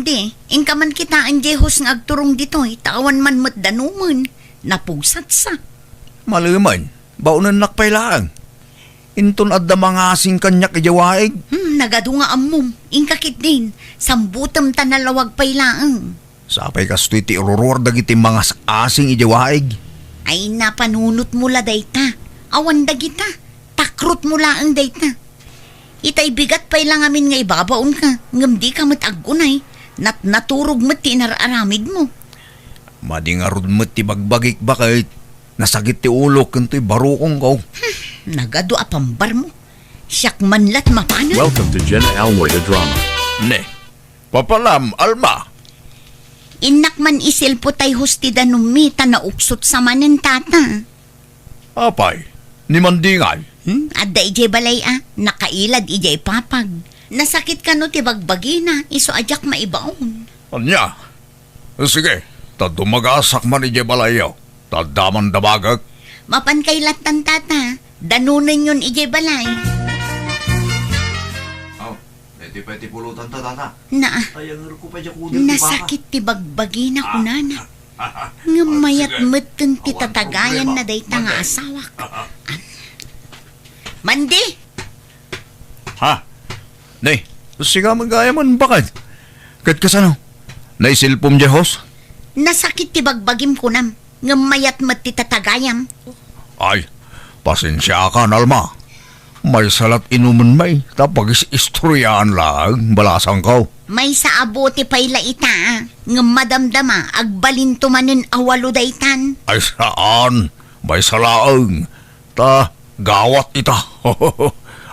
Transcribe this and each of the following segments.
Mandi, ingka man kita ang jehos nga agturong ditoy, tawan man mat danuman, napugsat sa. Maliman, baunan nakpailaan. Inton adda mga asing kanyak ijawaig. Nagado nga amom, ingka kit din, sambutam tanalawag pailaang. Sapay kastoy ti ururur dagiti mga asing ijawaig. Ay napanunot mula dayta, awan dagita, takrot mula ang dayta. Itay bigat pa lang amin nga ibabaon ka, ngam di ka matagunay, naturog mat tinararamid mo. Madingarod mo ti bagbagik bakit nasagit ti ulo kanto'y barukong ko. Nagado apambar mo, siyak manlat mapanan. Welcome to Jenna Almoy, the drama. Ne, papalam, Alma. Inak man isil po tay hustida numita na uksot sa manen tata. Apay, ni Mandingay. Adda ijay balay nakailad ijay papag. Nasakit ka no ti bagbagi na, iso ajak maibaon. Anya? Sige, tadumagasak man ije balayaw. Tadaman dabagak. Mapan kay latan tata, danunan yun ijay balay. Oh, pwede pulutan tata. Na, Ayang ko pa dyan nasakit ti bagbagi na kunana. Nga mayat meteng ti tatagayan na dayta nga asawak. Mandi! Ha? Nay, siga magaya man bakit? Kat kasano? Naisilpom jehos? Nasakit ti bagbagim kunam. Nga mayat met ti tatagayam. Ay, pasensya ka, Alma. May salat inuman may, tapagis istoryaan lang, balasang ko. May sa abote pay laita, nga madamdama, agbalinto manen awalo daytan. Ay saan? May salaang. Gawat ita.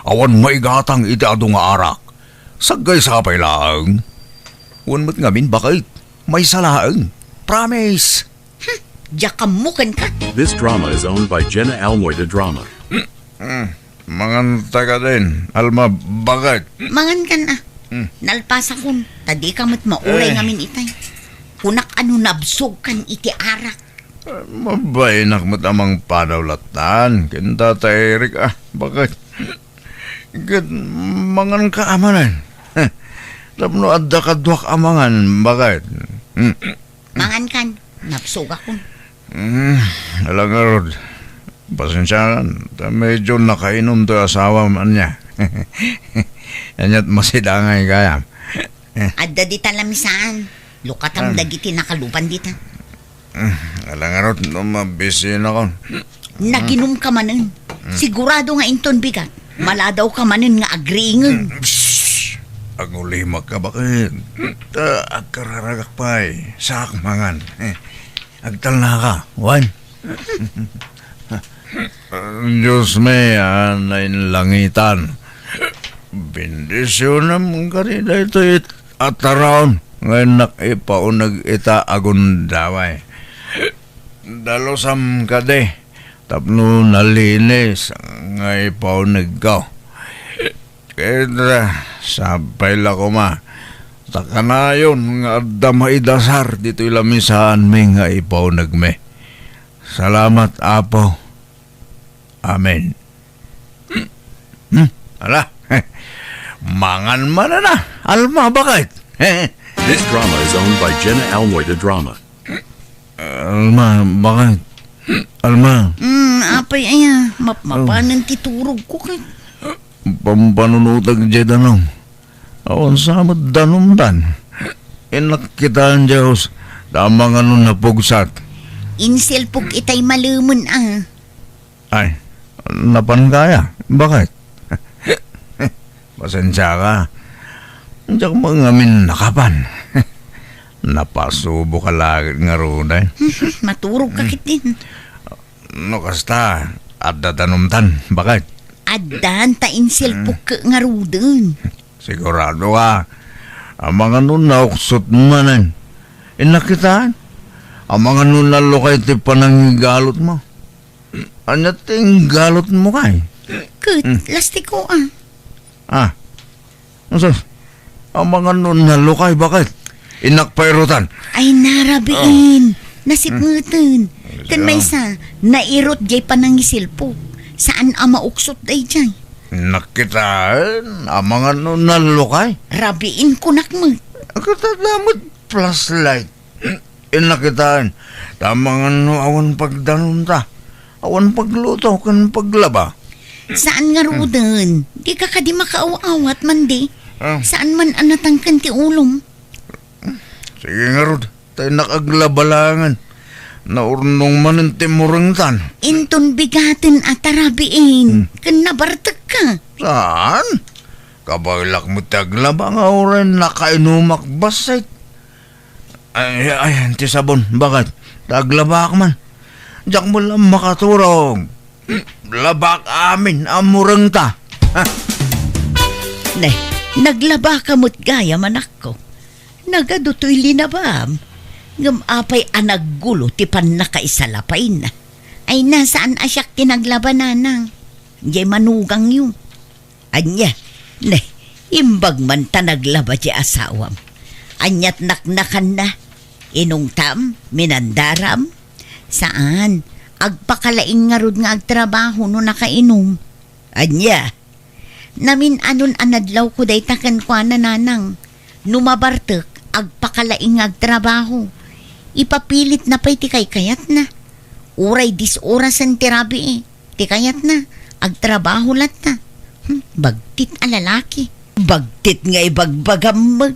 Awan may gatang ita ado nga arak. Sagay sapay lang. Wan mat ngamin bakit? May salaang. Promise. Jakamukan ka. This drama is owned by Jenna Almoy, the drama. Mangan taga din. Alma, bakit? Mangan ka na. Nalpasa kun, tadi ka mat mauray ngamin itay. Kunak ano nabsog kan iti arak. Mabay nakmat amang padawlatan. Kinta ta Eric bakit? Gad, mangan ka amanan. Tapno adda ka duwak amangan, bakit? Mangan kan, nabsog akon. Alang arod. Pasensya ka. Medyo nakainom to asawa man niya. Anyat masidangay kaya. Adda di talamisaan. Lukatam dagiti nakalupan dita. Alang arod, no mabisi na ko. Naginom ka manen. Sigurado nga inton bigat. Maladaw ka manen nga agriingan. Ang ulima ka bakit? Agkararagak pa'y. Sak mangan. Agtal na ka. Wan. Diyos may anayin langitan. Bendisyon naman ka rin ito at around. Ngayon nakipaunag ita agundaway. Dalosam ka de. Tapno nalinis ngay paunag ka. Kaya sabay la ko ma. Taka na yun nga adda maidasar dito ilamisaan may nga ipaunag me. Salamat apo. Amen. Ala, mangan man na. Alma, bakit? This drama is owned by Jenna Almoy, the drama. Alma, bakit? Alma. Apay aya, mapanan titurog ko kay. Pampanunutag dyan danong. Awan samad danom dan. Inak kita ang Diyos. Damang ano napugsat. Inselpog itay malumun Ay, napangaya. Bakit? Pasensya ka. Diyak mga min nakapan. Napasubo ka lagi nga runay. Maturog ka kitin. No kasta, adda tanumtan. Bakit? Adan ta inselpog ka nga rudun. Sigurado ka. Ang mga nun nauksot manan. Inakitaan. Ang mga nun nalukay ti panangigalot mo. Ano ting galot mo kay? Kut, lastiko Nasas? Ang mga nun nalukay, bakit? Inakpairutan. Ay narabiin. Nasipmutan. Kan may sa, nairot jay panangisilpog. Saan mauksot day jay? Nakitaan. Ang mga nun nalukay. Rabiin kunak mo. Ang katadamot flashlight. Inakitaan. Tamang awan pagdanon ta. Awan pagluto kan paglaba. Saan nga rodan? Di ka kadi makaaw-awat man di. Ah. Saan man anatangkan ti ulom? Sige nga rod. Tayo nakaglabalangan. Naurnong man ang timurangtan. Inton bigatin at tarabiin. Kan nabartag ka. Saan? Kabaglak mo taglaba nga oran nakainumak basay. Ay, ti sabon. Bakit? Taglaba ka man. Diyak mo lang makaturong. Labak amin, amurang ta. Ha? Ne, naglaba ka mo't gaya manak ko. Nagadutoy linabam. Ngam-apay anaggulo ti pan nakaisalapay na. Ay nasaan asyak tinaglabananang. Di manugang yung. Anya, ne, imbag man ta naglaba di asawam. Anyat naknakan na. Inungtam, minandaram. Saan? Agpakalaing nga rod nga agtrabaho no nakainom. Anya, namin anon anadlaw ko day takan kwa na nanang. Numabartek, agpakalaing nga agtrabaho. Ipapilit na pa'y tikay kayat na. Uray oras ang tirabi eh. Tikayat na, agtrabaho lat na. Bagtit a lalaki. Bagtit nga ibagbagam mag.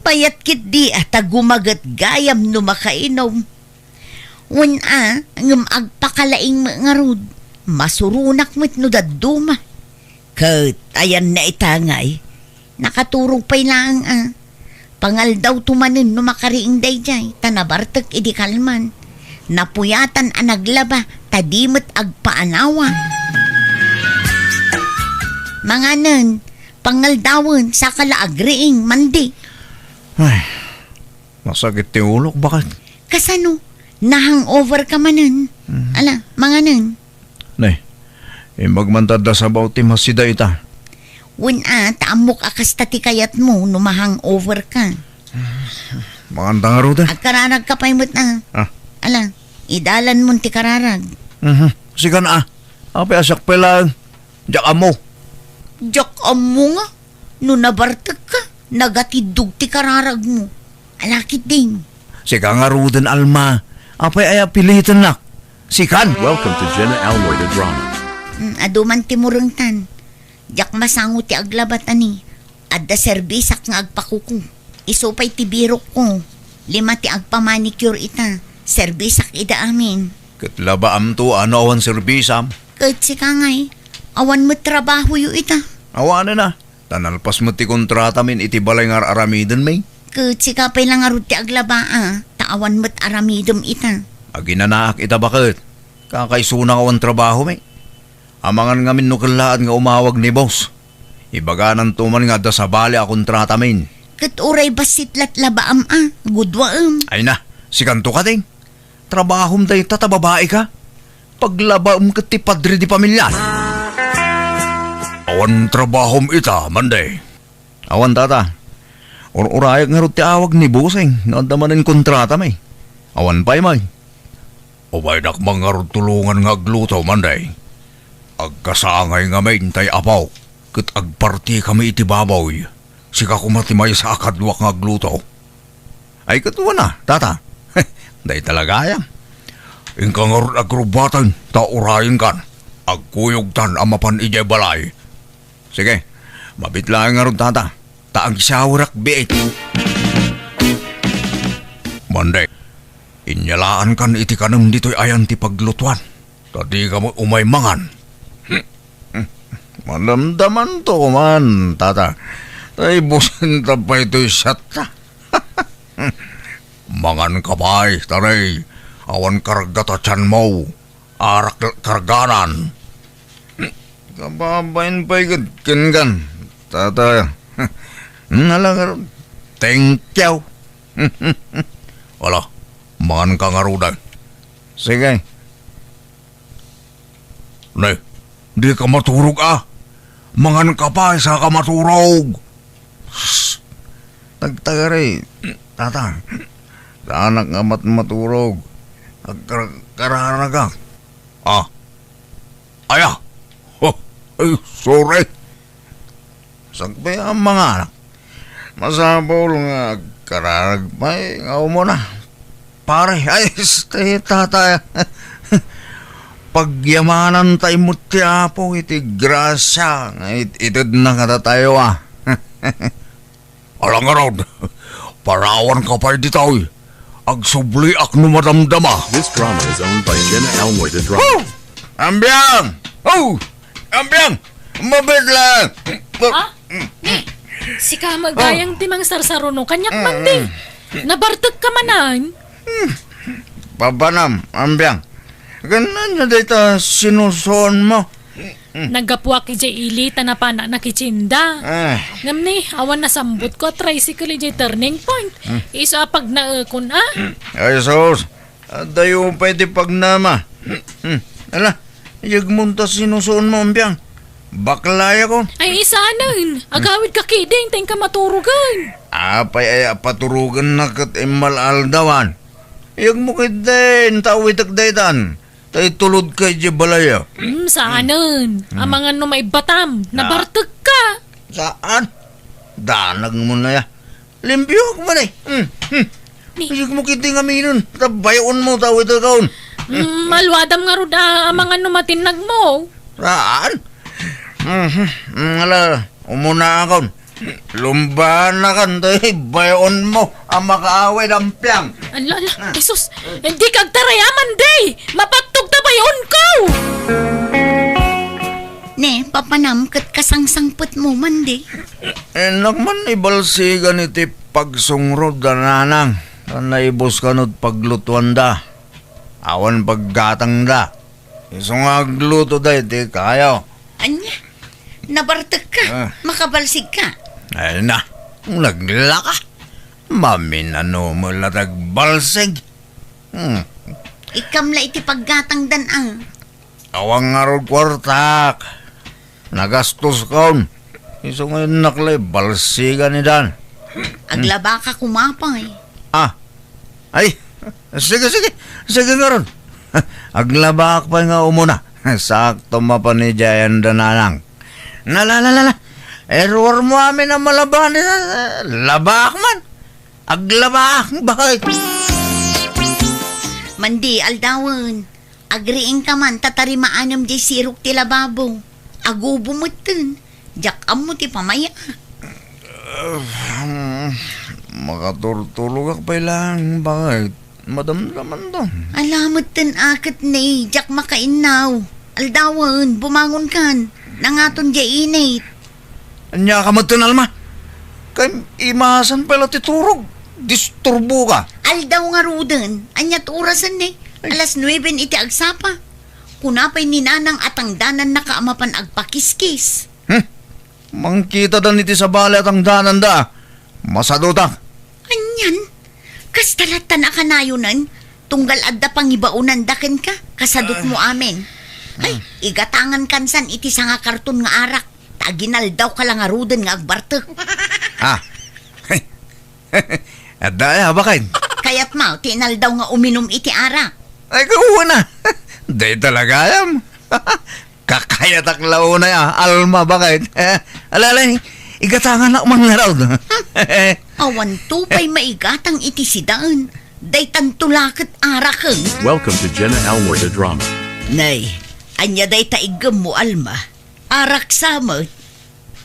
Payat kit di at agumagat gayam no makainom. Wana, ngam agpakalaing nga rod. Masurunak mo't no daduma. Kat, ayan na itangay. Nakaturog pa'y lang Pangal daw tumanin no makariing dayjay. Tanabartek idi kalman. Napuyatan ang naglaba. Tadimot agpaanawa. Mga nun, pangal dawon sa kalaagriing mandi. Ay, masakit ti ulok. Bakit? Kasano? Na-hangover ka manan. Ala, mga nun. Nay, magmantad da sa bauti masida ita. Wuna, taamok akas tati kayat mo no ma-hangover ka. Maganda nga roda. Agkararag ka pa'y mo't na. Ah. Ala, idalan mo ti kararag. Sige na Ape asak pelang. Diyak amo. Diyak amo nga. No nabartag ka, nagatidug ti kararag mo. Alakit din. Sige nga rodan alma. Ape ay pilitan na. Sikan. Welcome to Jenna Almoy the Drama. Aduman ti murungtan. Diyak masango ti aglabat ani. Adda serbisak nga agpakuko. Isupay ti birok ko. 5 ti agpamanicure ita. Serbisak ida amin. Katlaba am to ano awan serbisam. Kahit si kangay, awan mo trabaho yu ita. Awan na. Tanalpas mo ti kontrata min iti balay nga aramidon may. Kahit si kapay lang arut ti aglaba taawan mo't aramidom ita. Aginanaak ita bakit? Kakaisunang awan trabaho may. Amangan nga min nukalaan nga umawag ni boss. Ibaganan tuman nga da sa bali a kontrata min. Kat uray basit lat labaam gudwaam. Ay na, sikanto ka ting. Trabahom day tatababae ka. Paglabaam ka ti padre di pamilya. Awan trabahom ita, manday. Awan tata. Urayag nga ti awag ni Buseng. Nadamanin kontrata may. Awan pa'y may. O ba'y nakmangar tulungan nga aglutaw, manday. Agkasangay nga may tay apaw. Kat agparti kami iti babaw. Sika kumatimay sa akadwak nga aglutaw. Ay katuwa na, tata. Day talaga yan. Ingka nga rin agrubatan, taurayin kan. Agkuyog tan amapan ijay balay. Sige, mabitlaan nga rin tata. Taang isawrak biit. Manday, inyalaan kan iti kanam dito'y ayan ti paglutuan. Tadi ka mo umaymangan. Manamdaman to man, tata. Tay busin ta pa ito'y sata. Mangan ka pa'y, taray. Awan karagata tiyan mo. Arak karganan. Kababain pa'y kingan. Tata. Nalang thank you. Wala. Mangan ka nga rudan. Sige. Nay, di ka maturog Mangan ka pa sa ka maturog. Tagtagari. Tata. Anak nga maturog. Karana ka. Aya. Ay, sorry. Sagbay ang mga anak. masabol nga kararag may nga mo na. Pare, ay, stay tatay. Pagyamanan tayo mo tiyapo, iti grasya, itid na kata tayo Alang nga raw, parawan ka pa dito agsubli ak no madamdama. This drama is owned by Jenna Elmoy the Drama. Ambyang! Oh! Ambyang! Mabit lang! Si ka magayang timang sarsaruno kanyak man di. Nabartag ka manan. Pabanam, ambyang. Ganan na dito sinusuon mo. Nagapwa ki jay ilita na pa na nakichinda. Ngam ni, awan na sambut ko tricycle jay turning point. Isa pag naakon Ay sos, dayo pwede pagnama. Ala, yagmunta sinusuon mo, ambyang. Baklaya ko. Ay isa nun. Agawid ka kiding, tayong ka maturugan. Apay ay paturugan na kat imal aldawan. Yag mo din, tawitak daytan. Tay tulod kay di balaya. Saanan? Ang mga no may batam, nabartag ka. Saan? Danag mo na ya. Limpiyok mo na Yag mo kiting aminon. Tabayon mo tawitak kaon. Malwadam nga ro ang mga no matinag mo. Saan? Ala, umuna akon. Lumbahan na kan, tayo bayon mo ang makaaway ng piyang. Ala, Jesus, hindi kag tarayaman, day! Mapagtog ta ba yun ko? Ne, papanam kat kasangsangpet mo man di. Enak man ibalsigan iti pagsungrod da nanang. Naibos ka no't paglutuan da. Awan paggatang da. Isong agluto da iti kayo. Anya, nabartag ka, makabalsig ka. Ay na, naglaka. Maminano mo latag balsig. Ikamla iti paggatang danang. Awang nga ron kwartak. Nagastos kaon. Iso ngayon naklay, balsigan ni Dan. Aglaba ka kumapay. Ay, sige nga ron. Aglabak pa nga umuna. Sakto mapa ni Jayan Dananang. Nalalala. Error mo amin ang malabahan. Labak man. Aglabak. Bakit? Mandi, aldawan. Agriing ka man, tatarimaanam di sirok ti lababo. Agubo mo tin. Jakam mo ti pamaya. Makaturtulog pa lang. Bakit? Madamdaman to. Alamot tin akit ni, jak makainaw. Aldawan, bumangon kan. Nangaton di init. Anya ka matin, Alma. Kay imasan pala titurog. Disturbo ka. Aldaw nga ruden. Anyat orasan ni. Alas 9 iti agsapa. Kunapay ni nanang atangdanan na kaamapan agpakiskis. Mangkita dan iti sa bali at ang danan da. Masadutak. Anyan? Kastalatan na kanayunan. Tunggal adda pangibaunan daken ka. Kasadot mo amin. Ay, igatangan kansan iti sa nga karton nga arak. Taginal daw ka lang aruden nga agbartek. At daya, bakit? Kaya't mau, tinal daw nga uminom iti arak. Ay, kuha na. Day talaga yam. Kakayatak launa ya. Alma, bakit? Alalay, igatangan na mga raw. Awan tupay maigatang iti sidaan. Day tantulakit arakeng. Welcome to Jenna Elmoy the Drama. Nay, anya day taigam mo, Alma. Arak samot.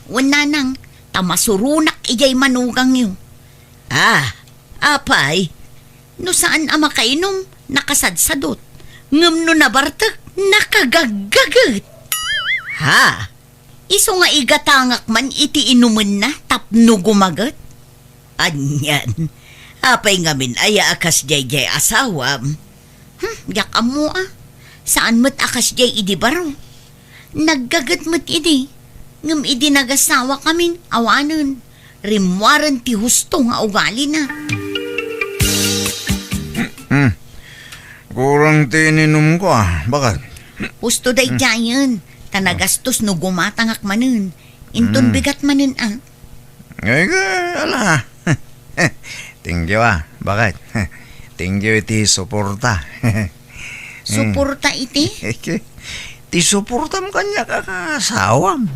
Wala nang tamasurunak ijay manugang yu. Apay. No saan ama kainom, nakasadsadot. Ngam no nabartak, nakagagagat. Iso nga igatangak man iti inuman na tapno gumagat. Anyan. Apay ngamin aya akas jay asawam. Yakam mo Saan mo't akas jay idi baro? Naggagat mo't idi. Ngam idi nagasawa kamin, awanan. Rimwaran ti husto nga ugali na. Kurang tininom ko Bakit? Husto day jayan. Tanagastos no gumatangak manin. Inton bigat manin Ay, ala. Thank you Bakit? Thank you iti suporta. Suporta iti? Ti suportam kanya kakasawam.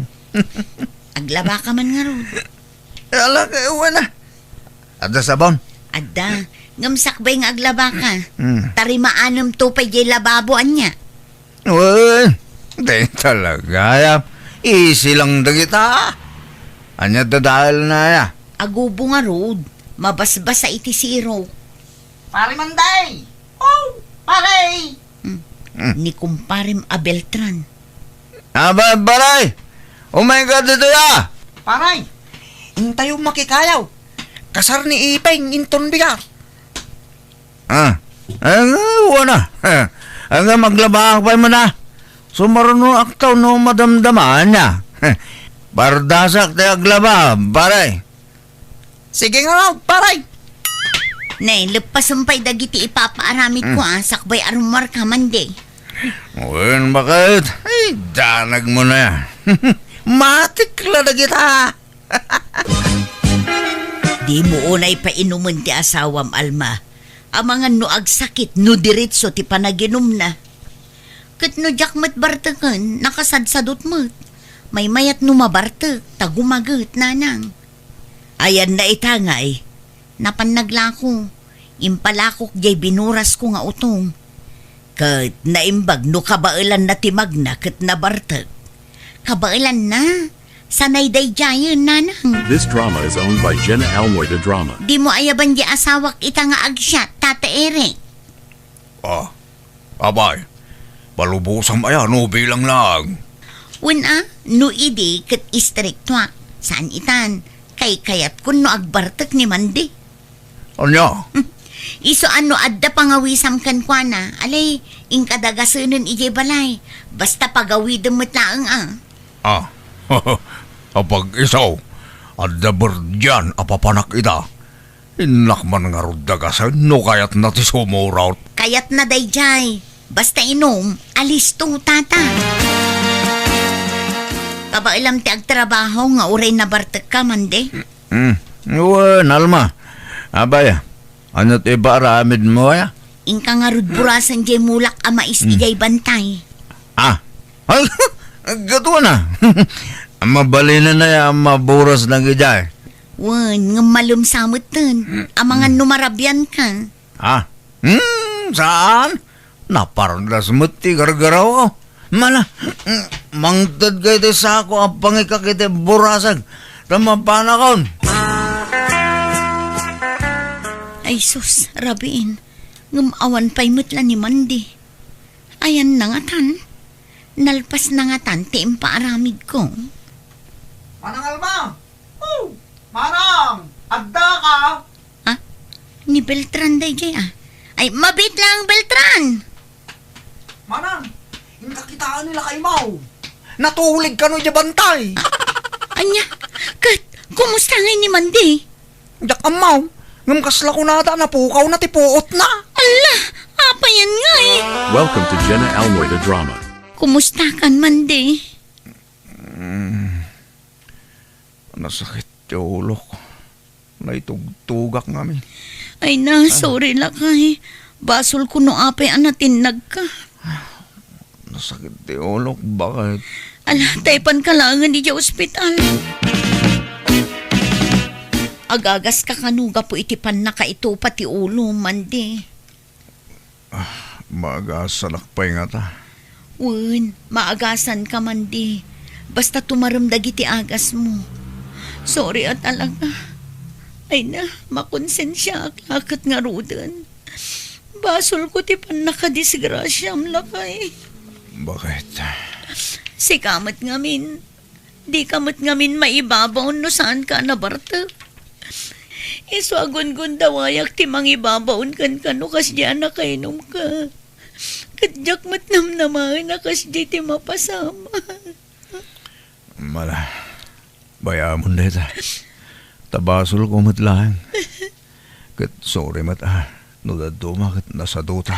Aglaba ka man nga ron. Ala kayo na. Ada sabon. Adda, ngamsakbay nga aglaba ka. Hmm. Tari maanam to pa jay lababoan niya. Uy, di talaga ya. Easy lang dagita. Anya dadahal na ya. Agubo nga road. Mabasbas sa iti zero. Pare Manday! Oh, pare! Ni kumparim Abeltran. Aba, baray! Oh my God, dito ya! Paray! Intayo makikayaw. Kasar ni Ipeng, inton bigat. Wala. Ang maglaba pa mo na. Sumaruno aktaw no madamdamaan niya. Bardasak tayo aglaba, baray. Sige nga raw, paray! Nay, lepasampay dagiti ipapaaramid ko sakbay arumar ka mande. Uy, bakit? Ay, danag mo na yan. Matikla na kita. Di mo unay pa inuman ti asawam, Alma. Ang mga nuag sakit, no diretso ti panaginom na. Kat no jakmat bartakan, nakasadsadot mo't. May mayat numabartak, tagumagat nanang. Ayan na itangay. Napannaglako. Impalakok jay binuras ko nga utong. Kat naimbag no kabailan na timag na kat nabartak. Kabailan na. Sanay day jayon nanang. This drama is owned by Jenna Almoida Drama. Di mo ayaban di asawak ita nga agsyat, Tata Eric. Abay, palubusang ayan, no bilang lang. Una, no idi kat istriktwa. Saan itan? Kay kayat kun no agbartak ni Mandi. Ano? Iso ano adda pangawisam kan kwa na. Alay, inkadagasunan ije balay. Basta pagawidem mo't laang Kapag isaw, adda berdyan apapanak ita. Inakman nga rudagasan, no kayat na ti sumuraw. Kayat na dayjay. Basta inom, alis to, tata. Kabailam ti agtrabaho nga uray na bartak ka, Mandi. Uwan, Alma. Abay, ano ti baramid mo ya? Inka nga rudburasan jay mulak amais ijay bantay. Ay, gato na. Mabalina na ya, maburas na gijay. Wan, nga malumsamot dun. Ang mga numarabyan ka. Saan? Napardas mo ti gargaraw ko. Mala, mangtad kayo ti sako ang pangikakiti burasag. Tamapanakon. Ay sus, rabiin. Ngumawan pa'y mutla ni Mandi. Ayan na nga tan. Nalpas na nga tan, tiim paaramid ko. Manang Alma! Oh, Manang! Agda ka! Ni Beltran day jay Ay, mabit lang, Beltran! Manang! Inkakitaan nila kay Mau! Natulig ka no dya bantay! Anya, kat, kumusta nga ni Mandi? Yak ang Mau! Ngam kasla ko nata na pukaw na tipuot na! Ala, apa yan nga Welcome to Jenna Almoida Drama. Kumusta kan, Mandi? Nasakit yung ulo ko. Naitugtugak ngamin. Ay na, sorry lang kay. Basol ko no apay anatinag ka. Nasakit yung ulo ko. Bakit? Ala, taypan ka lang di dya ospital. Agagas ka kanuga po itipan na ka ito pati ulo, Mandi. Magasalakpay nga ta. Wen, maagasan ka, Mandi. Basta tumaramdag iti agas mo. Sorry at alaga. Ay na, makonsensya aklat nga rudan. Basol ko ti pan nakadisgrasyam lakay. Bakit? Si kamat ngamin. Di kamat ngamin maibabaw no saan ka nabarta. Iso agon-gon dawayak ti mangibabaon kan kano kas di anak kainom ka. Kadyak matnam naman nakas di ti mapasama. Mala, bayamon na ita. Tabasol ko matlahan. Kat sorry mata. Nudaduma kat nasa duta.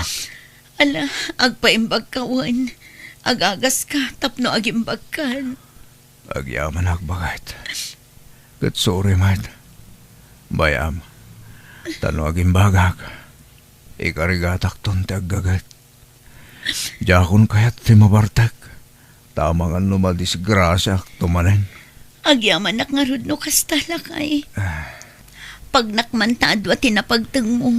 Ala, agpaimbag kawan. Agagas ka, tapno agimbag kan. Agyaman bakit. Kat sorry mat. Bayam. Tano agimbagak. Ikarigatak ton ti aggagat. Jakon kayat ti mabartak. Tamang ano madisgrasya tumanen. Agyaman nak nga rod no kastala kay. Pag nakmantado at tinapagtang mo,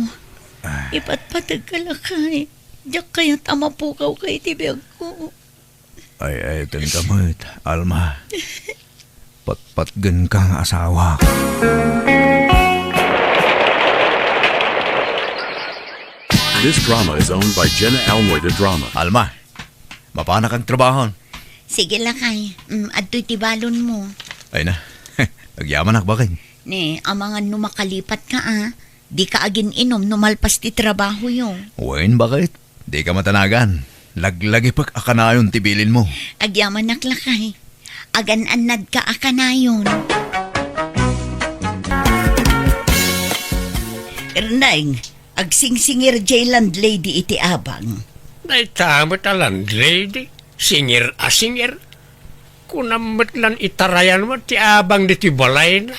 ipatpatag ka lakay. Diyak kaya tama po kaw kay tibiyag ko. Ay, kamot, Alma. Patpatgan kang asawa. This drama is owned by Jenna Almoida Drama. Alma, mapana kang trabahon. Sige lakay, adto'y tibalon mo. Ay na, agyaman bakit? Ne, ang mga numakalipat ka di ka agin inom numalpas ti trabaho yung. Wain bakit? Di ka matanagan. Laglagi pag akanayon tibilin mo. Agyaman naklakay. Agan-anad ka akanayon. Erneng, agsingsingir jay landlady iti abang. Day tamot a landlady, singir a singir. Kunamot lan itarayan mo, ti abang di ti balay na.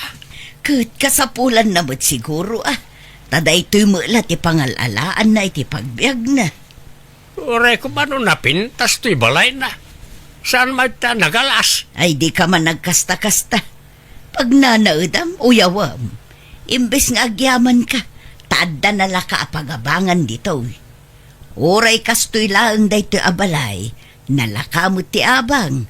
Kat kasapulan na mo't siguro Taday to'y mula ti pangalalaan na iti pagbiag na. Ure ko ba no napintas ti balay na? Saan magta nagalas? Ay di ka man nagkasta-kasta. Pag nanaudam, uyawam. Imbes nga agyaman ka, taadda na laka apagabangan dito. Uray kastoy laang day to'y abalay, nalakamot ti abang.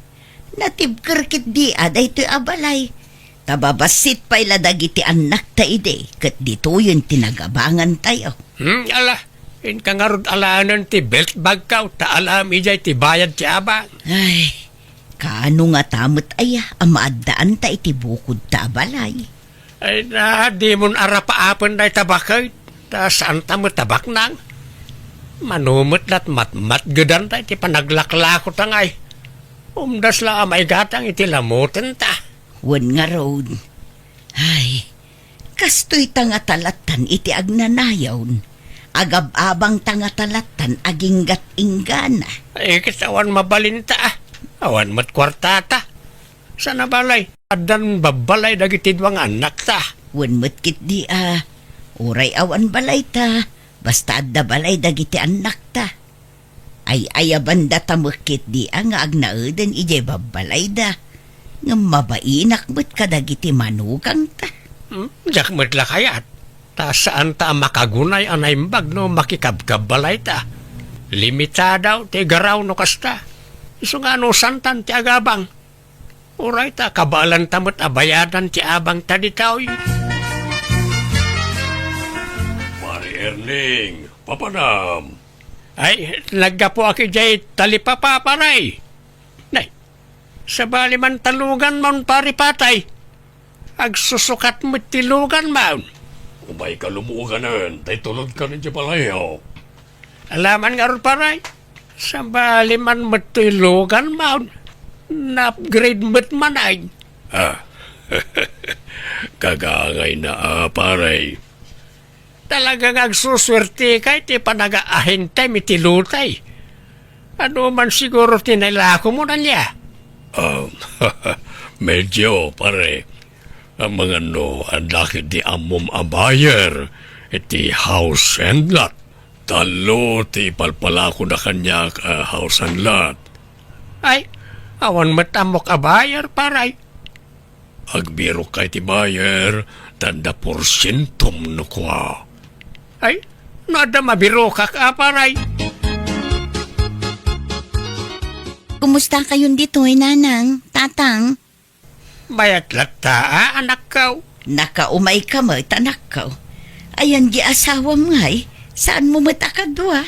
Natibkerkit di day to'y abalay. Tababasit pa ila dagiti anak ta ide, kat dito yun tinagabangan tayo. Ala, in kangarod alaanan ti belt bag ka, taalam ijay ti bayad ti abang. Ay, kaano nga tamot amaadaan ta iti bukod ta abalay. Ay na, di mon arapaapon day tabakay, ta saan ta mo tabak nang? Manumot lat matmat gadan tay ti panaglaklako tangay. Umdas lang amay gatang iti lamutin ta. Wan nga road. Ay, kastoy tangatalatan iti agnanayawn. Agab-abang tangatalatan aginggat ingana. Ay, kitawan mabalinta awan mat kwartata. Sana balay, adan babalay dagiti duwang anak ta. Wan matkit di uray awan balay ta. Basta adda balay dagiti anak ta. Ay ayabanda tamukit di nga agnauden ije babalay da. Nga mabainak mo't kadagiti manugang ta. Jak mo't lakayat. Ta saan ta makagunay anay mbag no makikabkabalay ta. Limitadaw ti garaw no kasta. Iso nga no santan ti agabang. Uray ta kabalan tamot abayadan ti abang ta ditaw. Mari Erning, papanam. Ay, naggapo aki jay talipapaparay. Nay, sa bali man talugan maun paripatay. Agsusukat mo tilugan maun. Umay ka lumuuganan, tay tulad ka rin siya palayaw. Alaman nga rin paray. Sa bali man matilugan maun. Na-upgrade mo't manay. Kagangay na paray. Talagang agsuswerte kay ti panaga-ahintay mitilutay. Ano man siguro tinalako mo na niya. Medyo pare. Ang mga ang laki di amom abayer. Iti house and lot. Talo ti palpalako na kanya house and lot. Ay, awan matamok abayar paray. Agbiro kay ti bayer, tanda porsyentom no kwa. Ay, nada mabiro kak aparay. Kumusta kayon dito nanang, tatang? Bayat lata anak kaw. Nakaumay ka mo, tanak ka. Ayan di asawa mo saan mo matakadwa?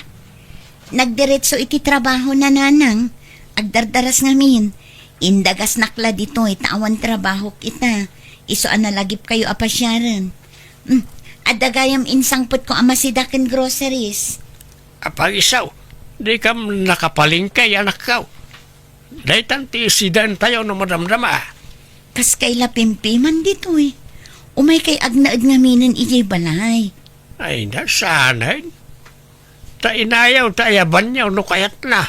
Nagdiretso iti trabaho na nanang. Agdardaras ngamin. Indagas nakla dito tawan trabaho kita. Iso analagip kayo apasyaran. Adagayam insangput ko amasidaken groceries. Apag isaw, di kam nakapalingkay anak kaw. Day tanti sidan tayo no madamdama. Kas kay lapimpiman dito Umay kay agnaad ngaminin ijay balay. Ay nasanay. Ta inayaw ta ayaban niyaw no kayat na.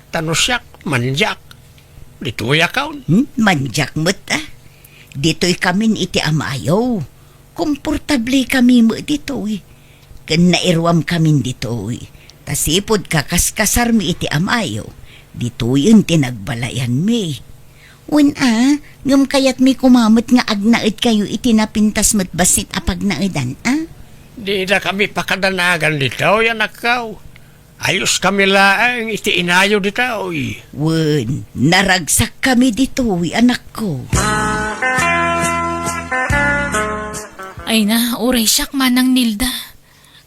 Tanusyak, manjak. Dituya kaon. Manjak mo't Dito'y kamin iti amayaw. Komportable kami mo dito Kan nairwam kami dito Tasipod kakaskasar mi iti amayaw. Dito yun tinagbalayan mi. Wen ngam kayat mi kumamot nga agnaid kayo itinapintas mo't basit apag naidan, Di na kami pakadanagan dito, yan akaw. Ayos kami laang iti inayo dito, oy. Wen, naragsak kami dito, anak ko. Ay na, uray siyak manang Nilda.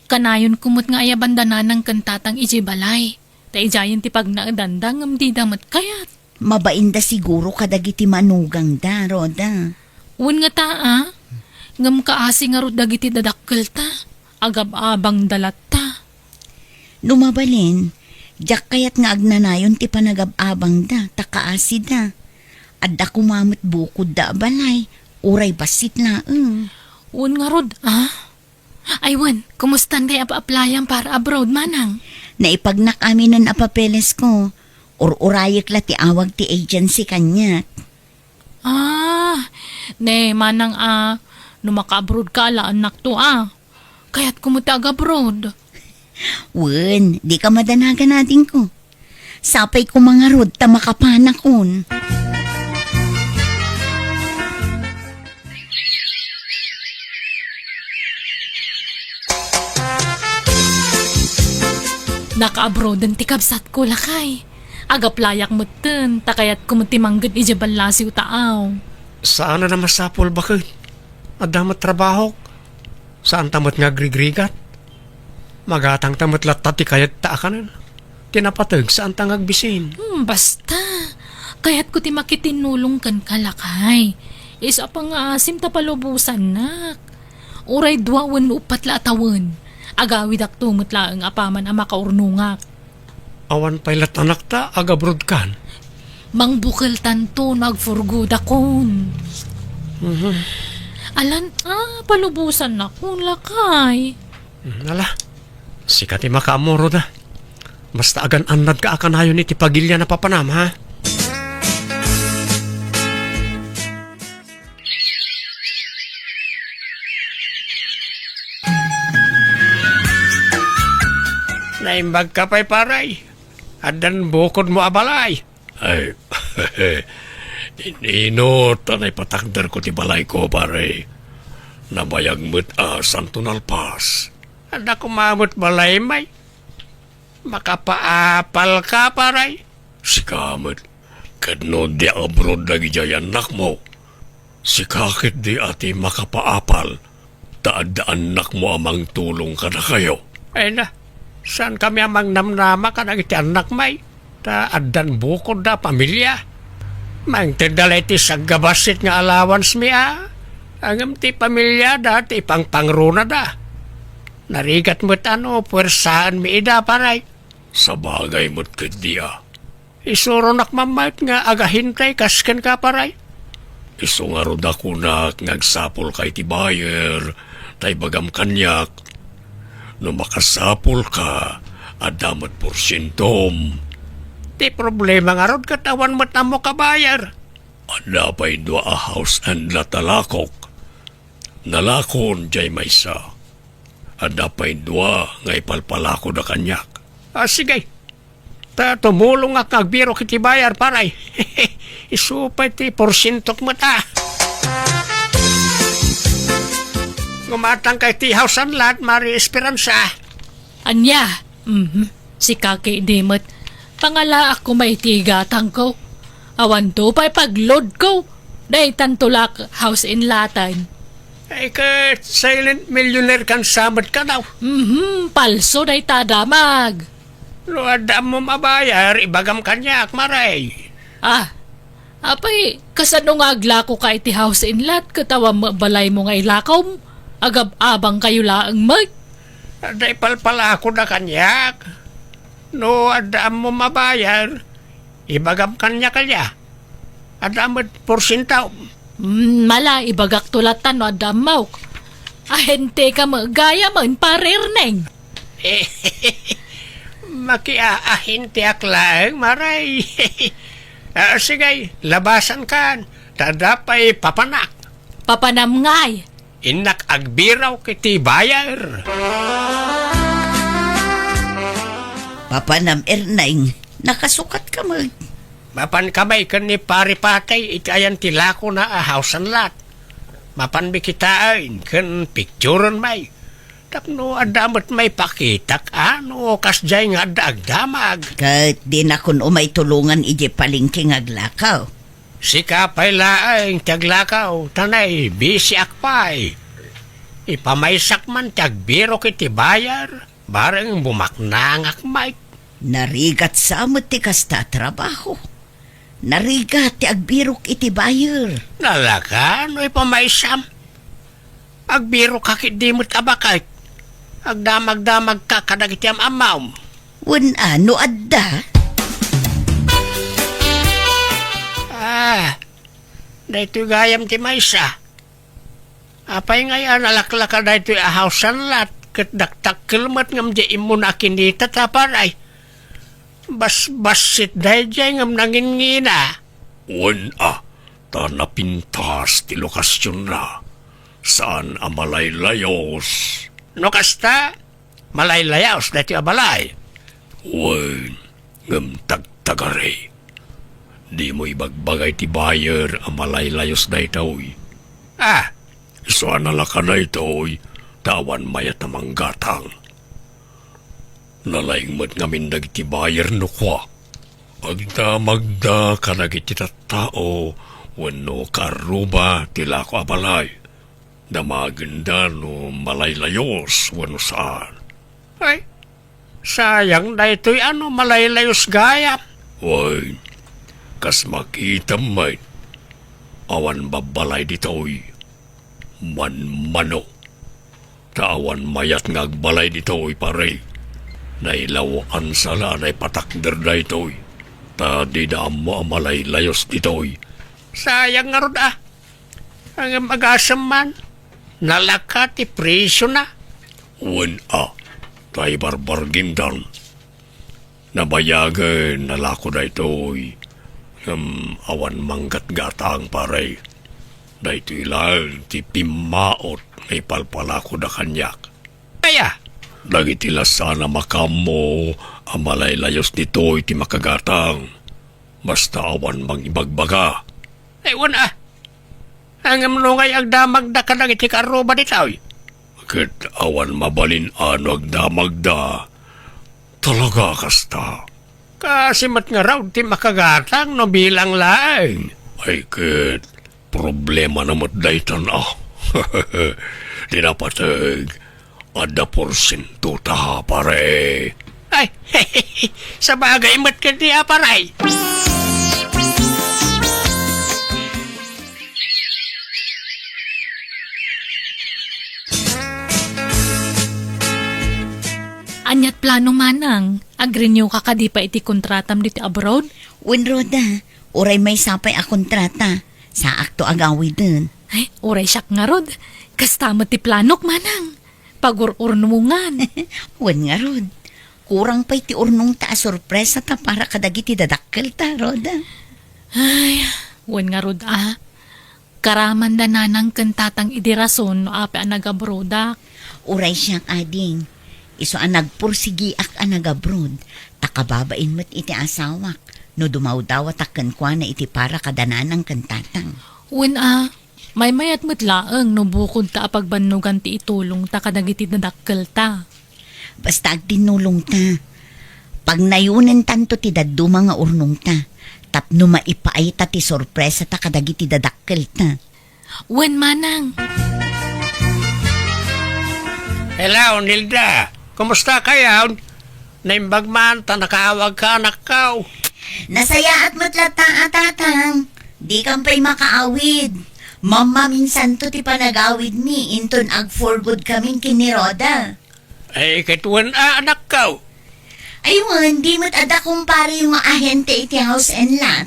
Kanayon kumot nga ayabandana ng kantatang ijibalay. Taijayan ti pagnaadanda ngam di damat kayat. Mabainda siguro kadagiti manugang da, Roda. Wen nga ngam kaasi nga rod dagiti dadakkel ta. Agab-abang dalat ta. Numabalin, jak kayat nga agnanayon ti panagab-abang da, takaasi da. Adda kumamot bukod da balay, uray basit na, Wen nga rod, Ay wen, kumustan kay apa-aplayan para abroad manang? Naipagnak amin ng apapeles ko, urayek la ti awag ti agency kanya. Ne, manang numaka-abroad ka la anak to Kaya't kumutag abroad. Wen, di ka madanagan natin ko. Sapay ko mga rod ta makapanakon. Naka-abroad ang tikabsat ko lakay. Agaplayak mo ten, takayat kumutimanggad ijabalasi utaaw. Saan na masapol bakit? Adamat trabaho. Saan tamat nga grigrigat? Magatang tamat latati kayat taakanan. Tinapatag saan tangag bisin. Basta. Kaya't ko ti makitinulong kan kalakay. Isa pang asim tapalubusan nak. Uray duwawan upat la atawan. Agawid ak tumot la ang apaman ang makaurnungak. Awan pailat anak ta, agabrod kan. Mangbukal tanto nagfurgud akon. Alan, palubusan na kung lakay. Nala, sikati makaamoro da. Basta agan anad ka akanayon iti pagilya na papanam, ha? Naimbag ka pa'y paray. Adan bukod mo abalay. Ay, inot anay patakder ko ti balay ko, pare. Nabayag mo't santo nalpas. Ada kumamot balay may. Makapaapal ka paray. Sikamot, kadno di abroad lagi jayan anak mo. Sikakit di ati makapaapal. Taadaan anak mo amang tulong ka na kayo. Ay na, saan kami amang namnama ka iti anak may? Ta adan bukod da pamilya. Mang tindalay ti saggabasit nga allowance mi Angam ti pamilya da ti pangpangruna da. Narigat mo't puwersaan mi ida paray. Sa bagay mo't kadya. Isuro nakmamayt nga agahintay kasken ka paray. Iso nga rod ako na ngagsapol kay ti bayer, tay bagam kanyak. No makasapol ka, adamat porsyentom. Ti problema nga rod katawan mo't amo kabayar. Ada pa'y dua a house and latalakok. Nalakon jay maysa. Ada pa'y dua ngay palpalako na kanyak. Sige. Ta tumulong ak nagbiro kiti bayar paray. Isupay ti porsyentok mo ta. Gumatang kay ti house and lot, Mari Esperanza. Anya? Si Kaki Dimot. Pangala ako may tigatang ko. Awan to pa'y pagload ko. Day tantulak house in latan. Ay ka silent millionaire kan samad ka daw. Palso day tadamag. Luada mo mabayar, ibagam kanyak, Maray. Apay, kasano nga agla ko ka iti house in lot, katawa balay mo nga ilakaw mo. Agab-abang kayo laang mag. Aday palpala ako na kanyak. No, adam mo mabayar, ibagam kanya kalya. Adamad porsintaw. Mala, ibagak tulatan no adamaw. Ahente ka magaya man parirneng. Makiaahinti aklang, Maray. Sige, labasan kan. Tadapay papanak. Papanam ngay. Inak agbiraw kiti bayar. Papanam erneng, nakasukat ka mag. Mapan kamay kan ni pari patay itayan tila ko na house and lot. Mapan bikitain kan picturean may. Tapno adamat may pakitak ano kasjay nga agdamag. Kahit di na kun umay tulungan ije palingking aglakaw. Si kapay laing taglakaw tanay bisi akpay. Ipamaysak man tagbiro kiti bayar. Barang bumaknangak may. Narigat sa amot ti kasta trabaho. Narigat ti agbirok iti bayer. Nalaka, no ipamaysam. Agbiro kakit di mo't abakay. Agdamag-damag ka kadagiti amaw. Wan ano adda? Dahito gayam ti maysa. Apay ngayon alaklaka dahito ahawsan lat. Kat daktak kilmat ngam di imun akin dita taparay. Bas-basit dahil dyan ngam nangingina. Wan ta napintas ti lokasyon na. Saan amalaylayos? No kasta, malaylayos dahito abalay. Wan, ngam tagtagare. Di mo ibagbagay ti bayer amalaylayos na ito'y. Saan alaka na ito'y tawan mayat na manggatang. Nalaing mat ngamin dagiti bayer no kwa. Agda-magda ka nagiti tao, wano karuba tila ko abalay. Damaganda no malaylayos, wano saan. Ay, sayang na ito'y ano malaylayos gaya. Way, kas makita may, awan babalay dito'y manmano. Tawan mayat ngagbalay dito'y pare. Nailawaan sala na ipatakder na ito'y. Ta di na mo amalaylayos dito'y. Sayang nga rod Ang mag-asam man, nalaka ti presyo na. Wan tay barbargindan. Nabayagan nalako na ito'y. Awan manggat gatang pare. Da ito'y lang ti pimaot na ipalpalako na kanyak. Kaya, Dagitila sana makamo amalaylayos nito iti makagatang. Basta awan mang ibagbaga. ewan Ang amnungay agdamag da ka iti karuba ditaw. Ket awan mabalin ano agdamagda. Talaga kasta. Kasi mat nga raw ti makagatang no bilang laing. Ay ket, problema na matdaytan Di napatag. Ada porsinto ta pare. Ay, sa bagay mat ka di aparay. Anyat plano manang, agrenew ka kadi pa iti kontratam diti abroad? Wan roda, oray may sapay a kontrata. Sa akto agawi dun. Ay, oray siyak nga rod. Kastamot ti planok manang. Pagur-urnungan. Wan nga rod. Kurang pa iti urnong ta sorpresa ta para kadagiti dadakkel ta, roda. Ay, wan nga rod Karaman da nanang kantatang idirason no ape ang nagabrodak. Uray siyang ading. Iso ang nagpursigi ak ang nagabrod. Takababain mo't iti asawak. No dumawdawa takkan kwa na iti para kadananang kantatang. Wan may mayat mo't laeng no bukod ta apagbannugan ti itulong ta kadagiti nadakkel ta. Basta agtinulong ta. Pag nayunen tanto ti daduma nga urnong ta. Tapno maipaay ta ti sorpresa ta kadagiti dadakkel ta. Wan manang. Hello, Nilda. Kumusta kayo? Naimbag man, ta nakaawag ka, nakaw. Nasaya at matlata atatang. Di kampay makaawid. Mama minsan to ti panagawid mi. Inton ag for good kaming kiniroda. Ay, katuan anak ka. Aywan, di mo't ada kumpare yung ahente iti house and lot.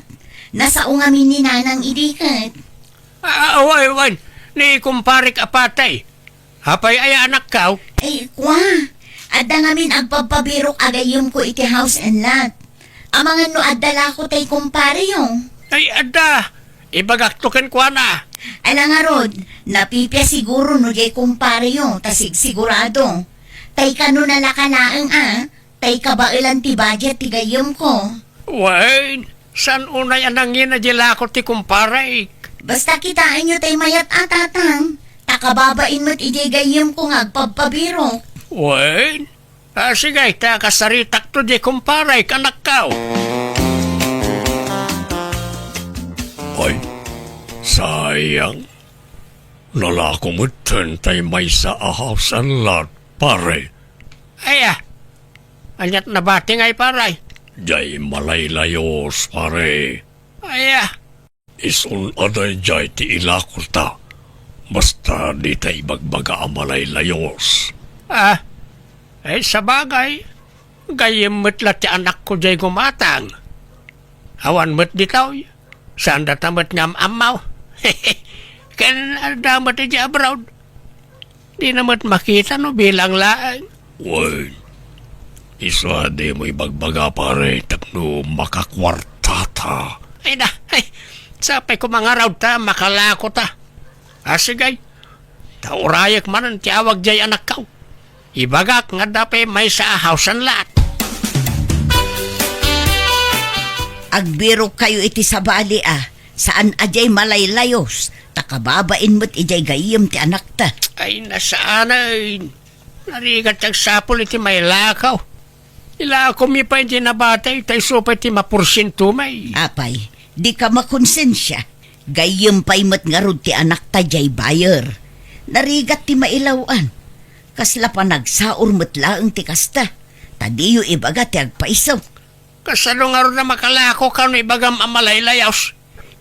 Nasa ungamin ni nanang idikat. Awan, ni kumparik apatay. Hapay ay anak ka. Ay, kwa. Ada ngamin agpapabirok agayom ko iti house and lot. Amangan no adala ko tay kumpare yung. Ay, ada. Ibagaktukan ko na. Ala nga rod, napipya siguro no jay kumpare yung, tasig sigurado. Tay ka no nalakalaang tay kabailan ti budget ti gayom ko. Wayne, San unay anangin na dila ko ti kumparay? Basta kitaan nyo tay mayat atatang. Takababain mo't ijigayim ko nga agpapabiro. Wen? Sige, ta kasaritak to di kumparay kanak kao. Ay, sayang. Lalako mo tay may sa house and lot, pare. Aya, anyat na bating ay paray. Jay malaylayos, pare. Aya, Isun aday jay ti ilakol ta. Basta di tay bagbaga ang malaylayos. ay sa bagay. Gayem mo't la ti anak ko jay gumatang. Awan mo't ditaw. Saan datamat ngam amaw. Kan damat di abroad. Di namat makita no bilang laang. Wen, isa di mo ibagbaga, pare, tapno makakwartata. Ay na, sapay ko mga raw ta, makalako ta. Sige, taurayak man ang tiawag jay anak kao. Ibagak nga dapay may sa house and lot. Agbiro kayo iti sa bali Saan ajay malaylayos. Takababain mo't ijay gayim ti anak ta. Ay nasaanay. Narigat ang sapol iti may lakaw. Ilakaw mi pa hindi nabatay, tayo supay ti mapursinto may. Apay, di ka makonsensya. Gayim pa'y mo't ngarod ti anak ta jay bayer. Narigat ti mailawan. Kasla pa nagsaor mo't laang ti kasta. Tadiyo ibaga ti agpaisaw. Kasano nga ron na makalako ka no ibagam amalaylayaws.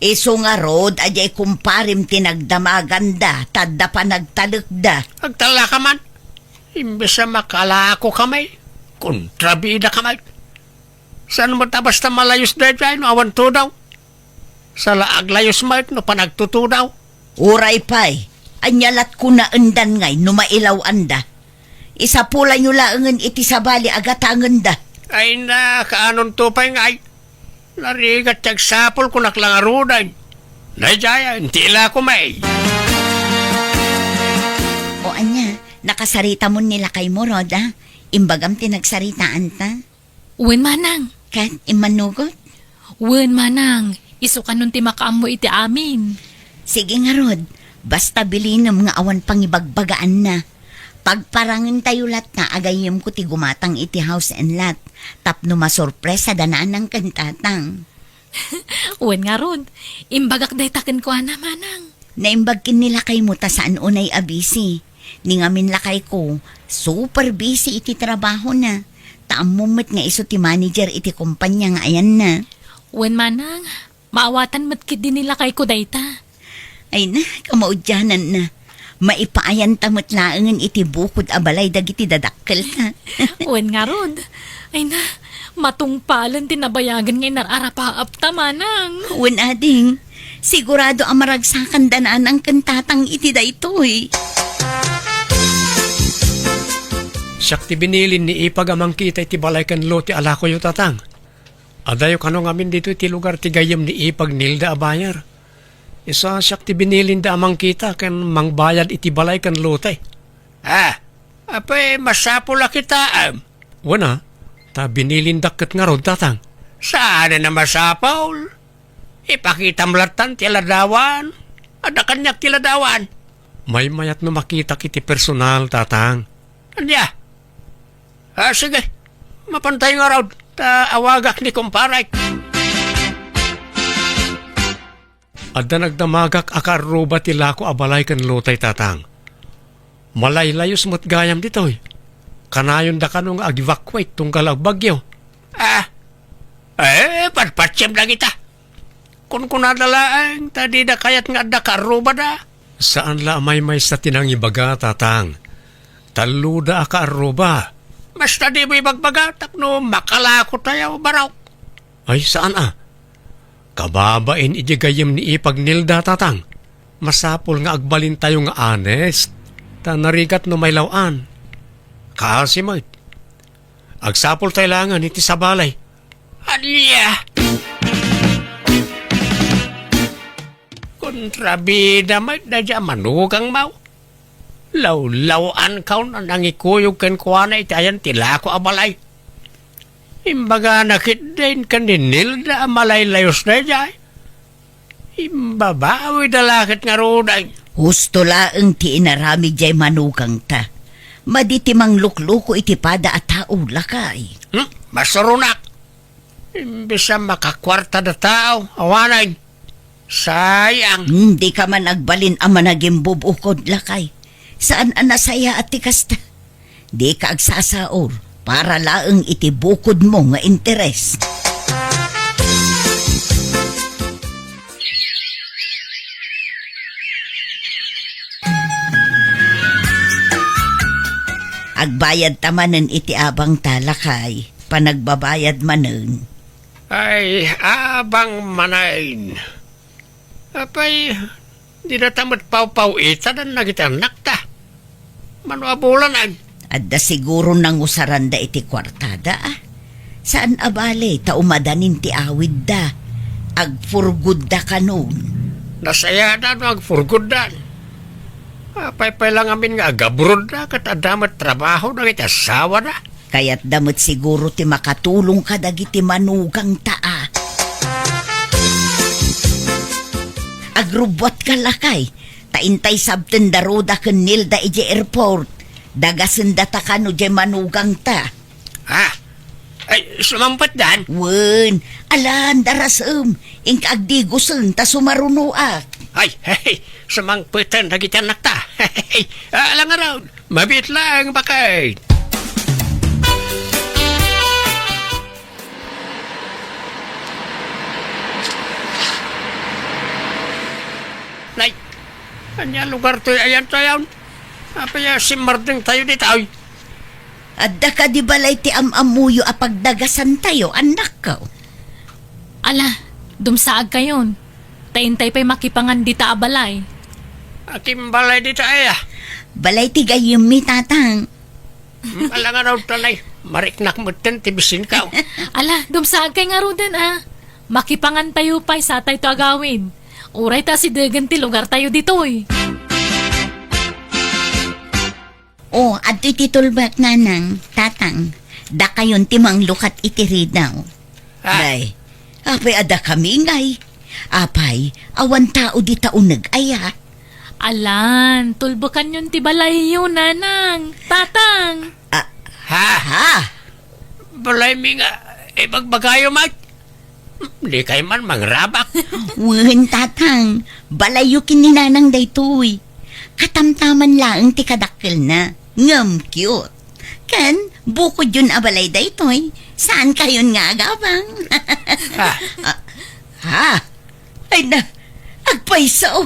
Iso nga rod, ajay kumparim tinagdamaganda, tadda pa nagtalagda. Agtala ka man. Imbes na makalako kamay. Kontrabida kamay. Saan mo ta basta malayos dahil no awan to daw. Sa laag layos mayt no panagtuto daw. Uray pa'y, anyalat ko na undan ngay, numailaw anda. Isa pula nyo laangan iti sabali agatangan da. Ay na, kaanon to pa'y ngay. Narigat tiyag sapol ko naklangarudan. Naijaya, intila ko may. O anya, nakasarita mo nila kay mo, Roda. Imbagam tinagsaritaan ta. Wen manang. Kat, imanugot. Wen manang. Iso ka nun ti makaamo iti amin. Sige nga, Rod. Basta bilin ng mga awan pangibagbagaan na. Pagparangin tayo lat na agayim ko ti gumatang iti house and lot. Tapno masorpresa danaan ng kantatang. Wen nga Rod. Imbagak day taken ko na manang. Naimbagkin nila kay mo ta saan unay abisi. Ningamin lakay ko, super busy iti trabaho na. Taamumot nga iso ti manager iti kumpanya nga ayan na. Wen manang. Maawatan matkid din nila kay ko dayta. Ay na, kamaudyanan na. Maipaayan tamot laangan iti bukod abalay dagiti dadakkel ka. Wen nga Rod. Ay na, matungpalan tinabayagan ngay nararapaap ta manang. Wen ading, sigurado ang maragsakan danaan ang kantatang iti daytoy. Siyak ti binilin ni ipag amang kita iti balay kan lo ti alako yu tatang. Adayo kano ngamin dito iti lugar ti gayam ni ipag nilda abayar. Isa siyak ti binilin da amang kita kan mangbayad iti balay kan lote. Apay masapula kita. Wana, ta binilin dakket nga rod tatang. Saan na masapol? Ipakita mlatan ti ladawan. Ada kanyak ti ladawan. May mayat no makita kiti personal tatang. Anya? Sige. Mapantay nga raw. Ta awagak ni kumparay. Adda nagdamagak akaruba ti lako abalay kan lotay tatang. Malaylayos mo't gayam ditoy. Kanayon da kanong ag-evacuate tunggal ag bagyo. Patpatsem na kita. Kung kunadalaan, tadi da kayat nga da karuba da. Saan la may sa tinang ibaga tatang? Taluda ka aruba. Basta di mo ibagbaga, tapno makalako tayo baraw. Ay saan Kababain ijigayim ni ipag nilda tatang. Masapol nga agbalin tayo nga honest. Ta narigat no may lawan. Kasi mo. Agsapol tayo langan iti sa balay. Alya! Kontrabida may dadya manugang mau. Law-lawan kaw na nangikuyog kan kuha na itayan tila ko abalay. Imbaga nakit din kaninil da malaylayos na jay. Imbabawi da lakit nga roday. Husto laeng ti inarami jay manugang ta. Maditimang lukluko iti pada at tao lakay. Masurunak. Imbis na makakwarta na tao, awanay. Sayang. Hindi ka man agbalin ang managing bubukod lakay. Saan ang nasaya at tikasta? Di ka agsasaor para laeng itibukod mo nga interes. Agbayad tamanen iti abang talakay, panagbabayad manen. Ay, abang manain. Apay, di na tamat paw-paw ita na nagitanak ta. Manuabulan ay. Adda siguro nang usaranda iti kwartada ah. Saan abale, taumadanin ti awid da. Agfurgud da kanon. Nasaya na no agfurgudan. Apay lang amin nga agabrod na katadamat trabaho na kita asawa na. Kaya't damot siguro ti makatulong ka dagiti manugang taa. Agrubwat ka lakay. Taintay sabten daroda ken nilda iji airport. Dagasen data kano jay manugang ta. Ha? Ay, sumampat dan. Wen, alan darasem. Ingka agdigusen ta sumarunuak. Ay, hey, sumangpitan na kita anak ta. Hey, alang araw, mabit lang bakay. Nay, anya lugar to ayan tayo. Apaya si Marding tayo dito ay. Adda ka di balay ti amamuyo apagdagasan tayo, anak ko. Ala, dumsaag kayon. Taintay pa'y makipangan di ta abalay. Akim balay dito ay ah. Balay ti gayim mi tatang. Alang araw talay, mariknak mo ten tibisin ka. Ala, dumsaag kay nga roden ah. Makipangan tayo pa'y sa tayo to agawin. Uray ta si Degan ti lugar tayo dito eh. Oh, adto titulbak nanang, tatang. Da kayon timang lukat itiri daw. Day, apay ada kami ngay. Apay, awan tao di taunag aya. Alan, tulbukan yun ti balay yun, nanang, tatang. Ha? Ha? Balay mi nga, bagbagayo mag. Di kayo man mangrabak. Wen tatang, balayo kininanang daytoy. Katamtaman lang ti kadakkel na. Ngam cute. Kan, bukod yun abalay daytoy. Saan kayon nga agabang? Ha? Ha? Ay na, agpaisaw.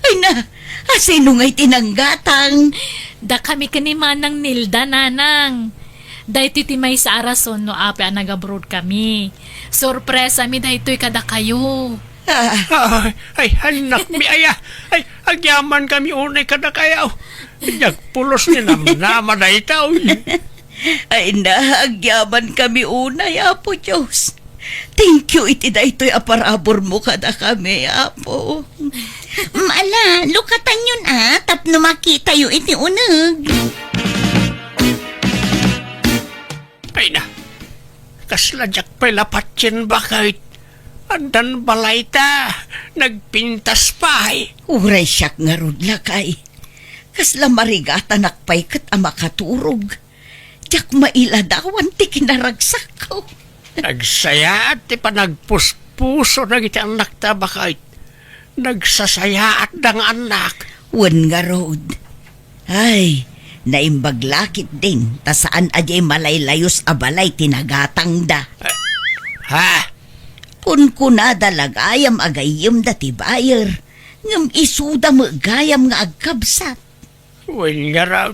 Ay na, asino nga'y tinanggatang. Da kami kanimanang Nilda, nanang. Dahito ti may sa arason no ape ang nag-abroad kami. Sorpresa mi dahito'y kada kayo. Ay, anak mi aya. Ay, agyaman kami unay kada kayaw. Nagpulos ni nama na itaw. Ay na, agyaman kami unay, Apo Diyos. Thank you, iti da ito'y aparabor mo kada kami, Apo. Mala, lukatan yun tapno makita yung iti unag. Ay na, kasladyak pa'y lapatsin bakit? Andan balay ta, nagpintas pa ay. Uray siyak nga rudla kay. Kasla marigata nakpay kat amakaturog. Diyak mailadawan ti kinaragsak ko. Nagsaya at panagpuspuso na kita anak ta bakit? Nagsasaya at dang anak. Wan nga road. Ay, naimbaglakit din ta saan ajay malaylayos abalay tinagatang da. Ha? Kun kuna dalagayam agayim da ti bayer. Ngam isuda mo gayam nga agkabsat. Well nga raw.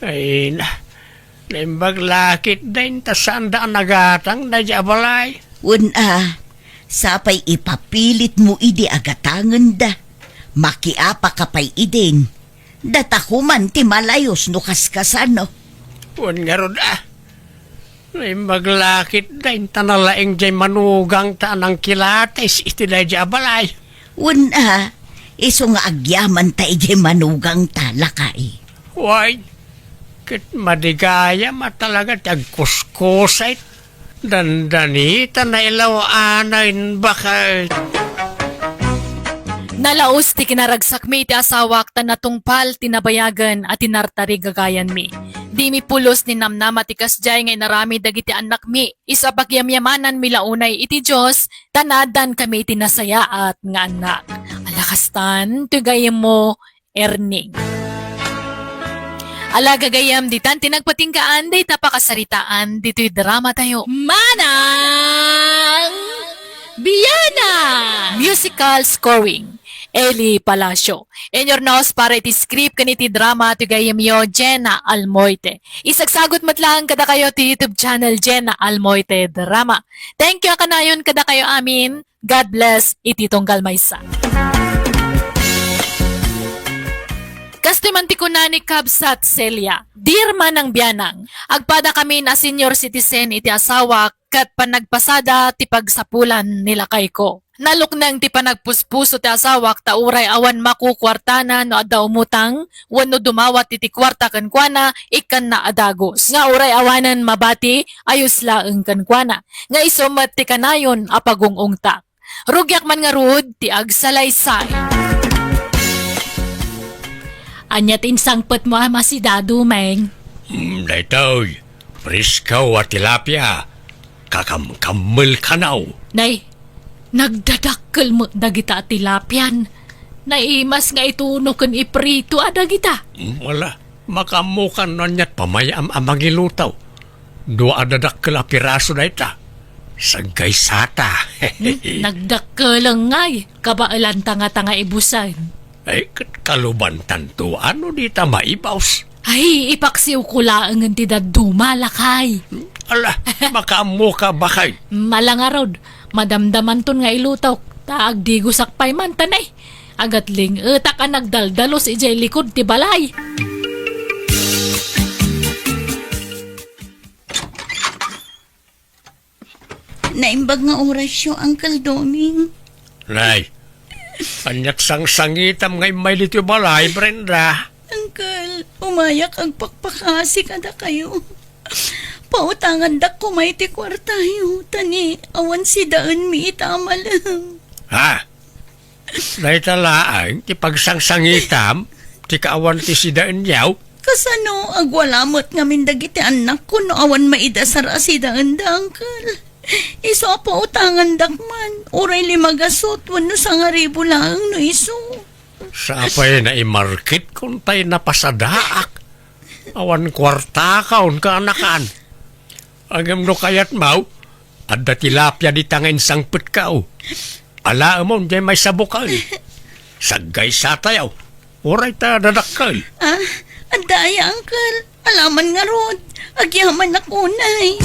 Ay na. Naimbaglakit din ta saan da nagatang na jabalay. Wan sapay ipapilit mo idi agatangan da. Makiapa ka pa'y idin. Datakuman ti malayos no kaskasano. Wan nga raw Naimaglakit din tanalaing jay manugang ta ng kilates iti da jabalay. Wan iso nga agyaman ta ijay manugang talakay. Why? Kit madigaya matalaga tagkuskusay. Dandanita na ilaw anayin baka. Nalaos ti kinaragsak mi ti asawak tan natungpal tinabayagan at tinartari gagayan mi. Di mi pulos ni namnama ti kasjay ngay narami dagiti anak mi. Isa pagyamyamanan mi launay iti Diyos, tanadan kami tinasaya at nga anak. Alakastan, tugayem mo, Erning. Ala gagayam ditan tinagpatingkaan day tapakasaritaan dito'y drama tayo. Manang Biyana! Musical scoring. Eli Palacio. In your nose para iti script kaniti drama ti gayam yo Jenna Almoite. Isagsagot matlang kada kayo ti YouTube channel Jenna Almoite Drama. Thank you kanayon kada kayo amin. God bless iti tunggal maysa. Kastimanti ko na ni Kabsat Celia. Dear Manang Biyanang, agpada kami na senior citizen iti asawa kat panagpasada ti pagsapulan nila kay ko. Naluknang ti panagpuspuso ti asawak tauray awan makukwartana no adda umutang wano dumawat iti kwarta kankwana ikan na adagos. Nga uray awanan mabati ayos laeng kankwana. Nga isumat ti kanayon apagungungtak. Rugyak man nga rud ti agsalaysay. Anyat insangpet mo ama si Dadu, Meng. Daytoy, priskaw at tilapia. Kakamkamil ka naw. Nay, nagdadakkel mo dagita at tilapyan. Naimas nga ituno kan iprito adagita. Wala, makamukan na niya't pamayam amang ilutaw. Dua adadakkel a piraso na ita. Sagay sata. Nagdakkel lang ngay, kabailan tanga-tanga ibusan. Ay, kaluban tanto, ano di ta maibaws? Ay, ipaksiw ko lang ang ti Dadu malakay. Ala, makamu ka bakay. Malangarod, madamdaman ton nga ilutaw. Taag di gusakpay man tanay. Agatling, etak ka nagdaldalos ijay likod ti balay. Naimbag nga orasyo, Uncle Doming. Nay, anyat sang-sangitam ngay may lito balay, Brenda. Uncle, umayak ang pakpakasi kada kayo. Pautangan dak ko may ti kwartayo. Tani, awan si daan mi itama lang. Ha? Nay talaang, ti pagsang-sangitam, ti kaawan ti sidaan yaw. Kasano, agwalamot ngamin dagiti anak ko no awan maidasar si daan da, Uncle. Iso pautangan dakman. Uray limagasot, wano sa nga ribo lang no iso. Sa apay na i-market kung tayo napasadaak. Awan kwarta kaon ka anakan. Agam no kayat mau, adda tilapia di tangain sangpet kao. Ala mo, di may sabukal. Sagay sa tayaw. Uray ta dadakal. Ah, andaya, Uncle. Alaman nga rod. Agyaman ako, Nay.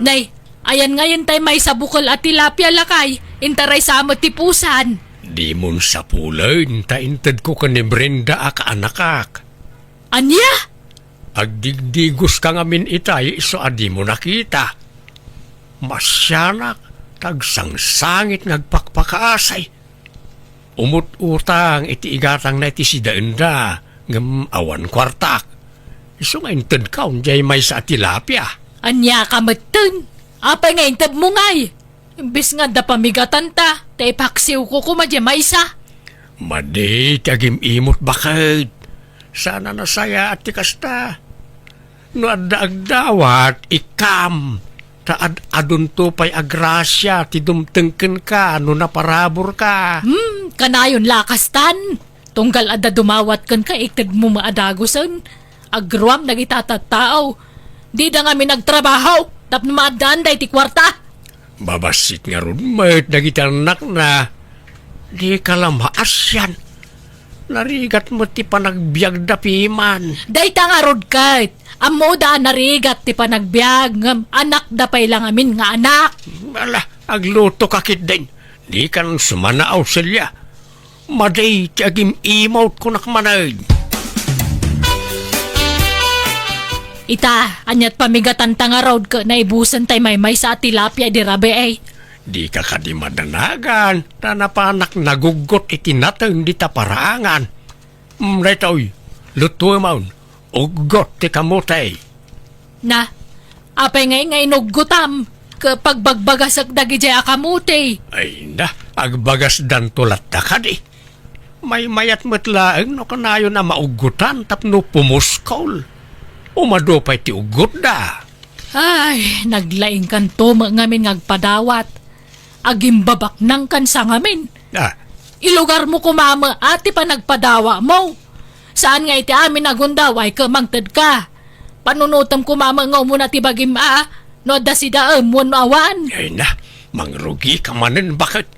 Nay, ayan ngayon tay may sabukol at tilapia lakay. Intaray sa amot tipusan. Di mon sa pulayn, taintad ko ka ni Brenda ak anakak. Anya? Agdigdigos ka ngamin itay, so adi mo nakita. Masyanak, tagsangsangit nagpakpakaasay. Umut-utang iti igatang na iti si Daenda, ngam awan kwartak. Iso nga intad ka, unjay may sa tilapia. Anya ka matun. Apay nga intab mo ngay. Imbis nga da pamigatan ta, tay paksiw ko kumadya maysa. Madi, tagim imot bakit. Sana nasaya at tikasta. No adda-agdawat, ikam. Taad adun to pa'y agrasya, ti dumtengken ka, no naparabor ka. Kanayon lakastan. Tunggal adda dumawat kan ka, iktad mo maadagosan. Agruam nagitatattao. Di da nga mi nagtrabaho, tap na maadanday ti kwarta. Babasit nga ron, may't nagitanak na. Di ka lang maasyan. Narigat mo ti panagbiag da piman. Day ta nga rod kahit. Amo da narigat ti panagbiag ngam anak da pay lang amin nga anak. Ala, agluto kakit din. Di ka nang sumanaaw silya. Maday, ti agim imot ko nakmanay. Ita, anyat pamigatan ta nga road ka na ibusan tay may sa tilapia di rabe ay. Di ka kadi madanagan. Tanapanak nagugot itinatang di taparangan. Retoy, luto maun. Ugot ti kamotay. Na, apay ngay nugutam kapag bagbagas ak dagi jay akamuti. Ay na, agbagas dan tulat da ka di. May mayat matlaang no kanayo na maugutan tapno pumuskol. Umadopay ti ugot da. Ay, naglaing kan to ngamin ngagpadawat. Agimbabak nang kan sa ngamin. Ah, Ilugar mo kumama ati pa nagpadawa mo. Saan nga iti amin nagundaway ka mangtad ka. Panunutam kumama nga muna ti bagim no da si daam mo awan. ay na, mangrugi ka manin bakit?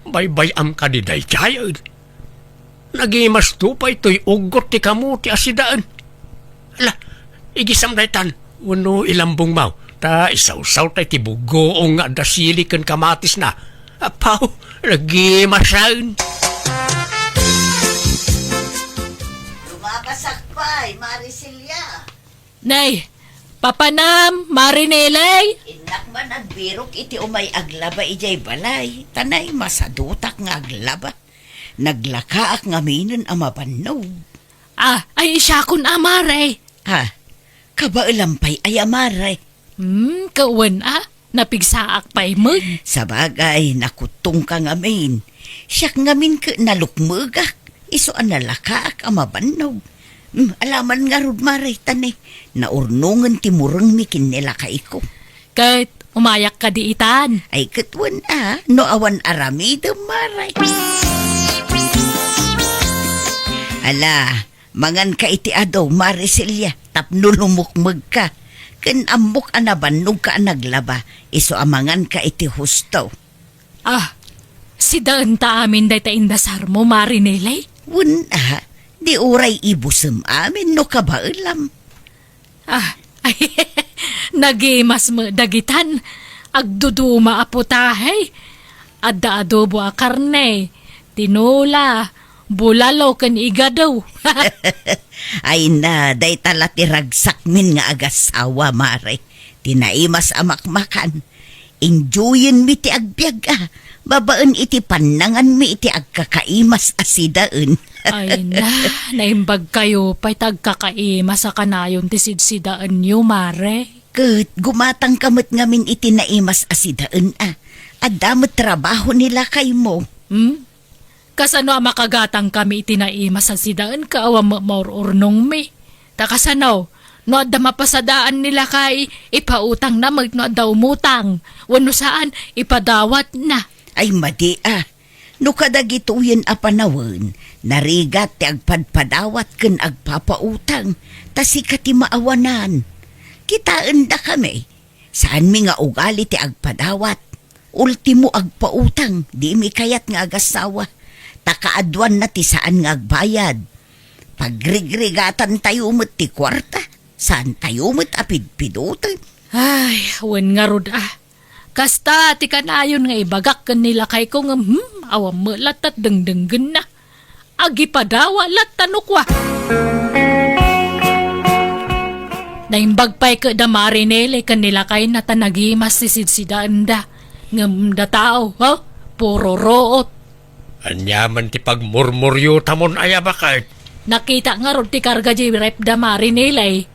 Baybayam ka di day kayan. Nagimas tupay to'y ugot ti kamu ti asidaan. Ala, igisam daytan, wano ilambong mau. Ta isaw-saw tay ti bugoong nga dasili kan kamatis na. Apaw, nagimasan. Lumakasakpay, Marisilya. Nay, papanam, marinelay. Inak man nagbirok iti umay aglaba ijay balay. Tanay masadutak nga aglaba. Naglakaak nga minon ang mabannog. Ay siya kun amare. Ha? Kabaalampay ay amare. Kawan napigsaak pa'y mag. Sa bagay, nakutong ka ngamin. Siyak ngamin ka nalukmugak. Iso ang nalakaak ang mabannog. Alaman nga rod maray tanay. Naurnungan timurang mikin nila kaiko. Kahit umayak ka di itan. Ay katwan no awan aramida maray. Ala, mangan ka iti adaw, Marisilya, tapno lumukmag ka. Kan amok anabannog ka naglaba, iso amangan ka iti husto. Si daan ta amin day ta indasar mo, marinelay. Wuna, di uray ibusem amin no kabailam. Ay, nagimas mo dagitan. Agduduma aputahay. Adda adobo a karne. Tinula. Bulalo kan igadaw. Ay na, day tala tiragsak min nga agasawa, mare. Tinaimas amakmakan. Enjoyin mi ti agbyag Babaan iti panangan mi iti agkakaimas asidaan. Ay na, naimbag kayo pa'y tagkakaima sa kanayon ti sidsidaan niyo, mare. Kat gumatang kamot ngamin iti naimas asidaan At damot trabaho nila kay mo. Kasano makagatang kami itinaima sa sidaan kaawa maururnong mi. Takasanaw, no adda mapasadaan nila kay ipautang na no adda umutang. Wano saan ipadawat na. Ay madi no kadagituyen a panawon, narigat ti agpadpadawat ken agpapautang, tasika ti maawanan. Kitaan da kami, saan mi nga ugali ti agpadawat. Ultimo agpautang, di mi kayat nga agasawa. Takaadwan na ti saan nga agbayad. Pagrigrigatan tayo mo't ti kwarta, saan tayo mo't apidpidutan. Ay, wen nga rod Kasta ti kanayon nga ibagak kan nila kay ko nga awam mo latat dengdenggen na. Agi padawa lat tanukwa. Naimbag pa'y ka da marinele kan nila kay natanagimas si sidsidaan da. Ngam da tao, puro root. Anyaman ti pagmurmuryo tamon aya bakit? Nakita nga rod ti karga di rep da marinele.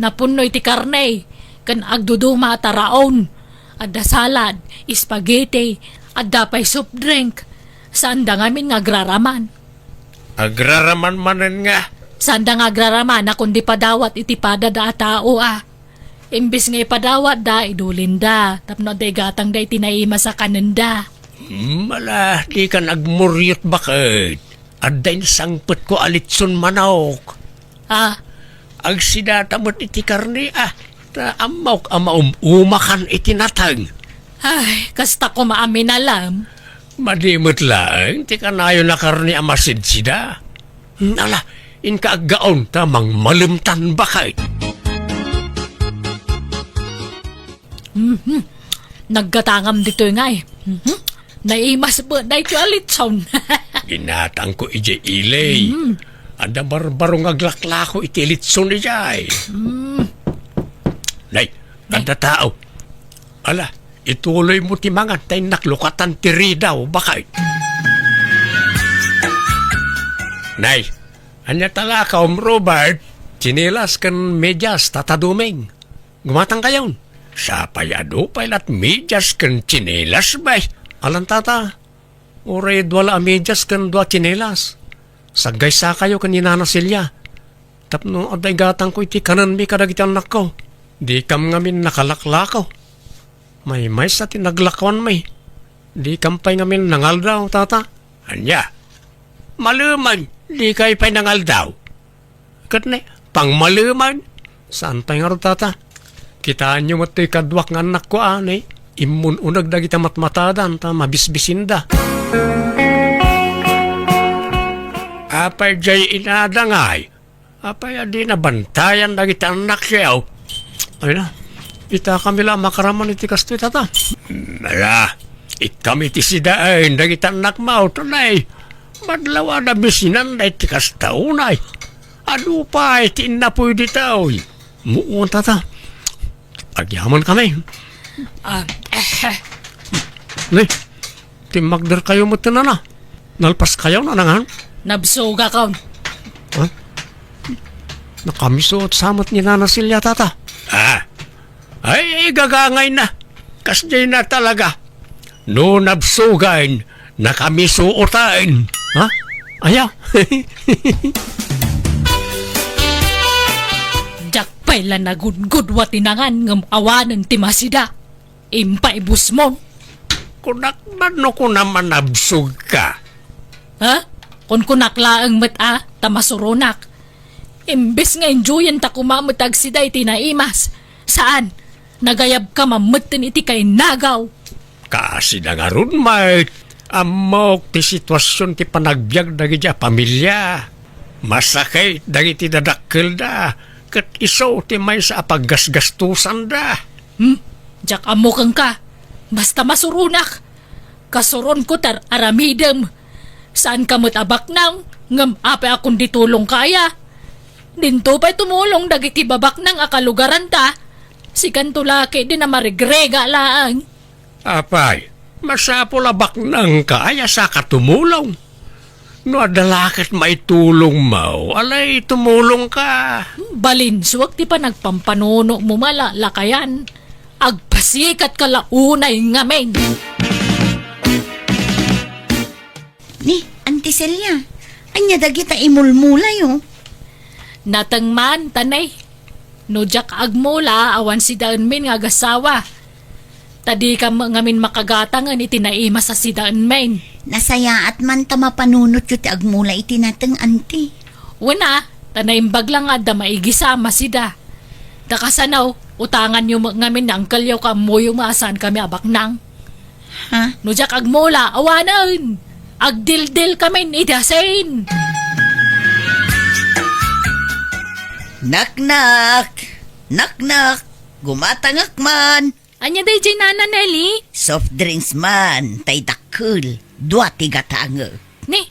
Napunoy ti karne, kan agduduma taraon. Adda salad, spaghetti, adda pa'y soft drink. Saan da ngamin ngagraraman? Agraraman manen nga. Saan da ngagraraman na kundi padawat iti pada da tao Imbis nga ipadawat da, idulin da. Tapno da gatang da itinaima sa kananda. Mala, di ka nagmuryot bakit? Addain sangpet ko alitson manok. Agsidatamot iti karni ta amawk umakan iti natang. Ay, kasta ko maamin alam. Madimot lang, ti kanayo na karni amasid sida. Ala, inkaagaon tamang malimtan bakit? Naggatangam dito nga Naimas ba na ito alitson? Ginatang ko ije ilay. Ada barbarong aglaklako iti litson ijay. Nay, kada tao. Ala, ituloy mo ti mga tay naklukatan ti ridaw, bakit? Nay, anya tala ka Robert, chinilas kan medyas tataduming. Gumatang kayon. Sa payado pailat medyas kan chinelas bay. Alan tata, oray dwala a medyas kan dua chinelas. Sagay sa kayo kan Nana Silya. Tapno aday gatang ko iti kanan mi kadagiti anak ko. Di kam ngamin nakalaklakaw. May sa tinaglakawan may. Di kampay ngamin nangal daw, tata. Anya, maluman, di kay pay nangal daw. Katne, pang maluman. Saan pay nga ro, tata? Kitaan nyo mato'y kadwak nga anak ko, anay. Imun unag dagita matmatadan, ta mabisbisinda. Apay jay inadangay. Apay adi na bantayan dagita anak siya. Ay na, ita kami lang makaraman iti kastoy, tata. Nala, ikami ti sidain dagita anak mao, tunay. Madlawa na bisinan na iti kastaunay. Ano pa iti inapoy ditaw. Muon, tata. Agyaman kami. Nay, timagder kayo mo tinana. Nalpas kayo na nangan. Nabsuga ka. Ha? Nakamisot samot ni Nana Silya, tata. Ay, gagangay na. Kasjay na talaga. No nabsugain, nakamisuotain. Ha? Ayaw. Jakpay la nagudgud wa tinangan ngam awanan ti masida. Impay bus mo. Kunak man no ko naman nabsug ka. Ha? Kung kunakla ang mata, tamasuronak. Imbes nga enjoyan ta kumamatag siday tinaimas. Saan? Nagayab ka mamutin iti kay nagaw. Kasi na nga ron, mate. Amok ti sitwasyon ti panagbiag dagi dya pamilya. Masakay dagi ti dadakkel da. Kat iso ti may sa apaggasgastusan da. Jak amukang ka. Basta masurunak. Kasuron ko tar aramidem. Saan ka matabak nang? Ngam apay akong ditulong kaya. Dinto pa'y tumulong dagiti babak nang akalugaran ta. Si kantulaki din na marigrega laang. Apay, masapol abak nang kaya sa katumulong. No adalakat maitulong mo, alay tumulong ka. Balinswag ti pa nagpampanuno mo malalakayan. Agpasikat ka launay ngamen. Ni, Auntie Celia, anya dagita imulmulay oh. Natangman, tanay. No jak agmula, awan si daan min nga gasawa. Tadi ka ngamin makagatang ang itinaima sa si daan min. Nasaya at man tamapanunot yu ti agmula iti nateng auntie. Una, tanaimbag lang nga da maigisama sida. Dakasanaw, utangan yung ngamin na ang kalyaw ka mo yung maasan kami abak nang. Ha? No jak agmula, awanan. Agdildil kami idasin. Nak-nak! Nak-nak! Gumatangak man! Anya day jay nana Nelly? Soft drinks man, tay dakkel. Dua tiga tanga. Ni,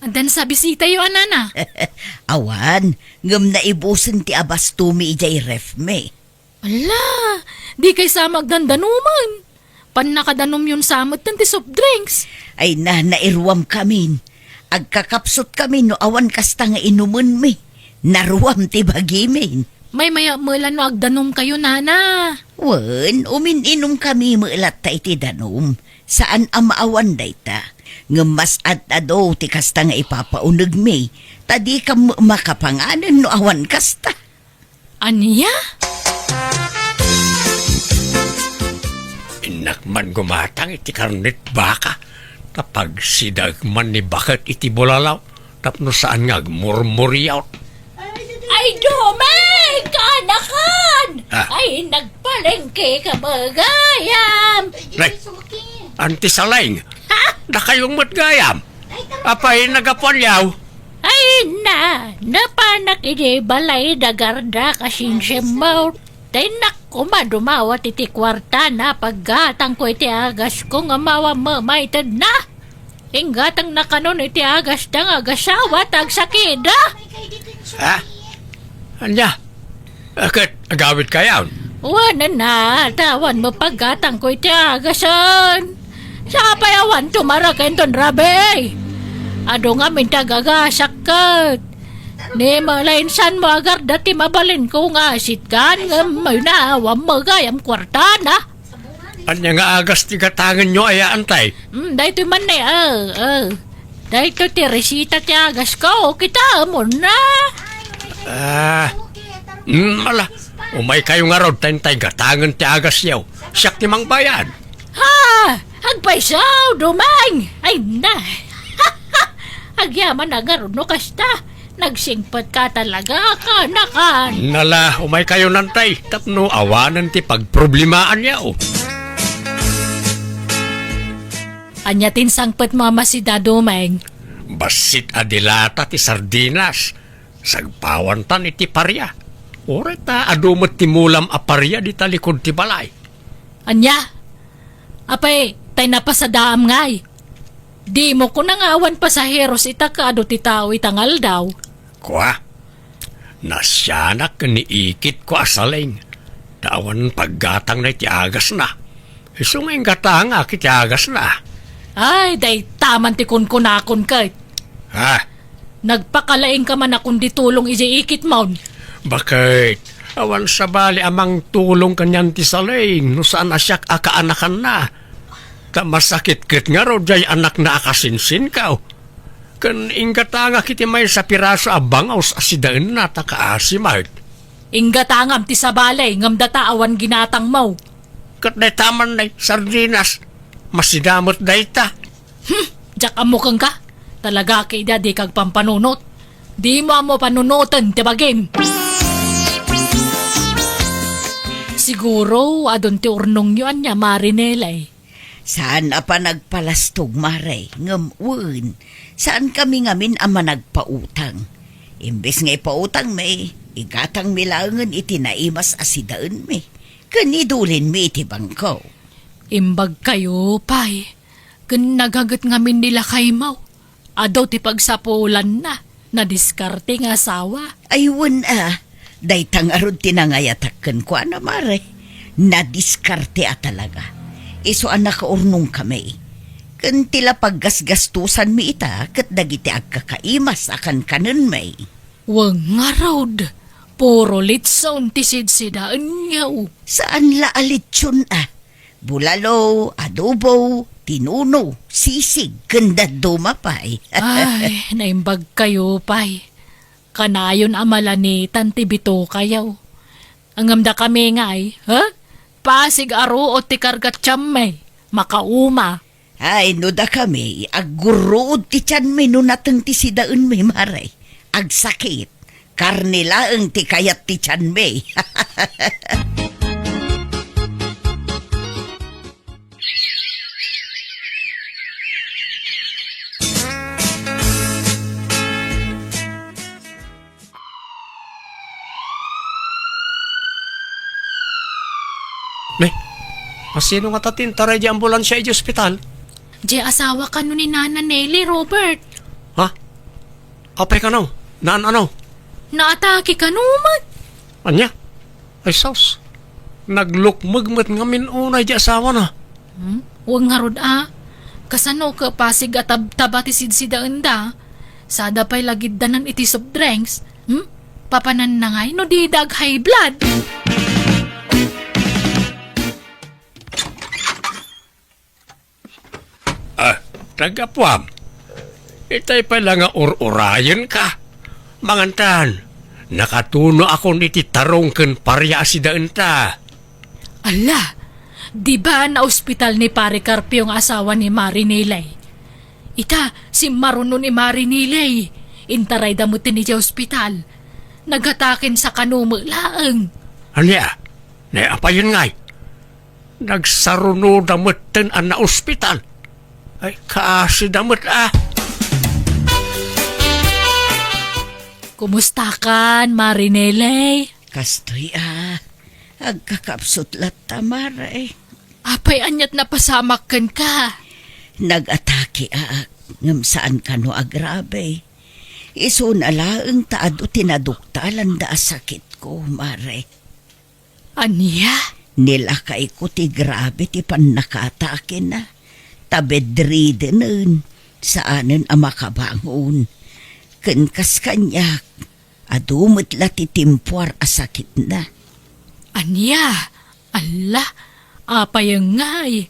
andan sa bisita yung anana. Awan, ngam na ibusin ti abas tumi ijay ref me. Ala, di kay sa magdandanuman. Pan nakadanom yun samot ng ti soft drinks. Ay nairwam kami. Agkakapsot kami no awan kasta nga inumun me. Naruwam ti bagimin. May maya mula no agdanom kayo, nana. Wen, umininom kami maalat ta iti danom. Saan amaawan day ta? Ngemas at ado ti kasta nga ipapaunag me. Tadi ka makapanganan no awan kasta. Aniya? Inakman gumatang iti karnit baka. Tapag sidagman ni bakat iti bulalaw. Tapno saan nga murmuryaw. Ay, dumay! Kanakan! Ay, nagpalengke ka magayam! Nay, anti saling. Na kayong matgayam. Apay nagapalyaw. Ay, napanak ini balay dagarda kasinsyem mo. Tinak ko madumawat iti kwarta na paggatang ko iti agas ko nga mawa mamaitad na. Inggatang nakanon iti agas dang agasawa tagsakida. Ha? Anya? Akit agawit kayaw. Wala na, tawan mo paggatang ko iti agasan. Sa payawan tumarakin ton rabe. Ado nga min tagagasak kat. Ni malainsan mo agar dati mabalin ko nga sitkan nga may naawam magayam kwarta na. Anya nga agas ti gatangan nyo ay antay. Dahito man na Dahito ti resita ti agas ko, kita mo na. Ala, umay kayo nga rod tayong gatangan ti agas yaw. Siyak ti mang bayan. Ha! Agpaisaw, dumang! Ay na! Agyaman na garon no kasta. Nagsingpat ka talaga, kanakan. Nala, umay kayo nantay. Tapno awanan ti pagproblimaan yaw. Anyatin sangpet mama si Dadumeng. Basit adilata ti sardinas. Sagpawan tan iti parya. Oret ta adumot ti mulam a parya di talikod ti balay. Anya? Apay, tay napasadaam ngay. Di mo ko nangawan pasaheros itakado ti tao itangal daw. Kwa, nasyanak ni ikit ko asaling. Tawan paggatang na iti agas na. Isungay gatang akit agas na. Ay, day taman ti kunkunakon ka. Ha? Nagpakalaing ka man akong ditulong iji ikit maun. Bakit? Awan sa bali amang tulong kanyan ti saling no saan asyak akaanakan na. Ta masakit kit nga ro jay anak na akasinsin ka. Kan inggatanga kiti may sa piraso abangaws asidaan na ta kaasimart. Inggatangam ti sabalay ngam data awan ginatang mau. Kat day taman na sardinas. Masidamot day ta. Jak amukang ka. Talaga kay di kag pampanunot. Di mo panunutan ti bagim. Siguro adon ti urnong yun niya marinelay. Saan pa nagpalastog, Mare? Ngamun. Saan kami ngamin ama nagpautang? Imbes nga ipautang may, igatang milangan itinaimas asidaan may. Kanidulin mi iti bangko. Imbag kayo, pay. Kun nagagat ngamin nila kay Mau. Adaw ti pagsapulan na. Nadiskarte nga asawa. Aywan daytang arod tinangayatakkan ko na, Mare. Nadiskarte talaga. Iso anak urnong kami. Kan tila paggasgastusan mi ita, kat dagiti agkakaimas akan kanan may. Wang nga raod. Puro litson ti sidsidaan niyaw. Saan la alitsyon Bulalo, adobo, tinuno, sisig, ganda dumapay. Ay, naimbag kayo, pay. Kanayon amalanitan ti bito kayaw. Angamda kami ngay, ha? Pasig aro o ti kargat may, makauma. Ay, no da kami, agguruod ti tiyan may nunatang ti sidaan may, Mare. Agsakit, karnilaang ti kayat ti tiyan may. Masino nga tatin taray di ambulansya iti ospital? Di asawa ka nun ni Nana Nelly, Robert. Ha? Apay ka no? Naan ano? Naatake ka numan. Anya? Ay saus. Naglukmagmat nga minunay di asawa na. Huwag nga rod Kasano ka pasig at tabati sidsidaan da. Sada pa'y lagiddanan iti soft drinks. Papanan na ngay no di dag high blood. Tagapwam. Itay pala nga urayan ka. Mangantan, nakatuno ako niti tarong ken parya asidaan ta. Ala, di ba na ospital ni Pare Carpio ang asawa ni Marinelay? Ita, si Maruno ni Marinelay. Intaray damutin ni ospital. Naghatakin sa kanumo laang. Anya, naiapayin ngay. Nagsaruno damutin ang na ospital. Ay, kaasi damot Kumusta kan, Marinelay? Kastoy agkakapsut latta, Mare. Apay anyat na pasamakan ka. Nag-atake ngam saan ka no agrabe. Iso na laang taado tinaduktalan da sakit ko, Mare. Anya? Nilakay ko ti grabe ti pan nakatake na. Tabedridden saanen ang makabangon. Kankas kanyak, Adumot la ti timpuar asakit na. Anya? Ala, apayang ngay.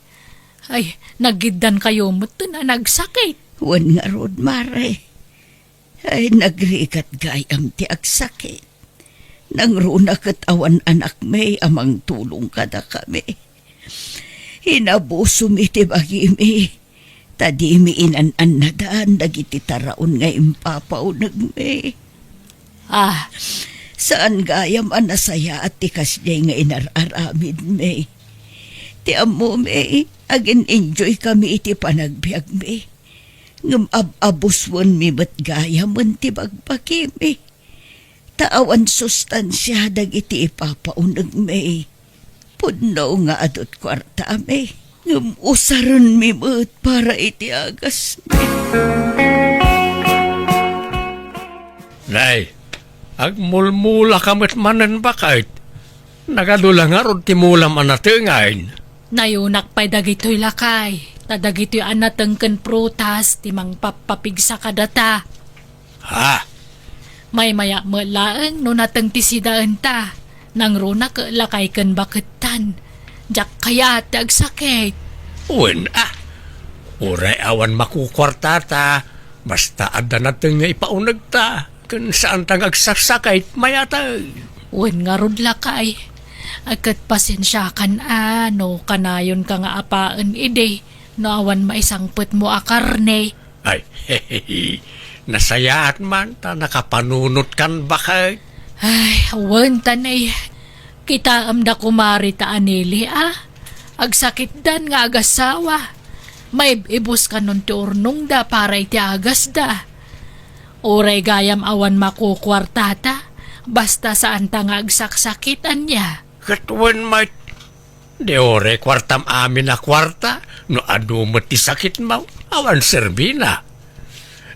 Ay, nagiddan kayo mo na nagsakit. Wan nga rod, Mare. Ay, nagrigat gayam ti agsakit. Nang runa kat awan anak may amang tulong kada kami. Hinabuso mi ti bagimi. Tadi mi inan-an na daan dagiti taraon nga impapaw nagme. Ah, Saan gayam anasaya at tikas niya nga inararamid me. Ti amo me, agin enjoy kami iti panagbiag me. Ngam abuswon mi mat gayam ti bagbaki me. Taawan sustansya dagiti ipapaunag me. Puno nga adot kwarta me. Ngam usaron mi mat para iti agas me. Nay, agmulmula kamit manen bakit? Nagadula nga ron timulam anatingain. nayunak pa'y dagito'y lakay. Tadagito'y anatengken prutas, timang papapigsa kadata. Ha? May maya melaeng no nateng tisidaan ta. Nang runa ka lakay ken baketan. Jak kaya tagsakit. Uwin Uray awan makukwarta ta. Basta ada natin nga ipaunag ta. Kung saan tang agsasakay mayatay. Wen nga rod lakay. Agkat pasensya kan no kanayon ka nga apaan ide. No awan maisangpet mo a karne. Ay, hehehe. Nasayaat man ta nakapanunot kan bakit? Ay, awan tanay. Kita amda kumari ta anili Agsakit dan nga agasawa. May ibus ka nun ti urnong da para iti agas da. Uray gayam awan makukwartata. Basta saan ta nga agsaksakitan niya. Katuan may de ore kwartam amin na kwarta. No adumot ti sakit mo. Awan serbina.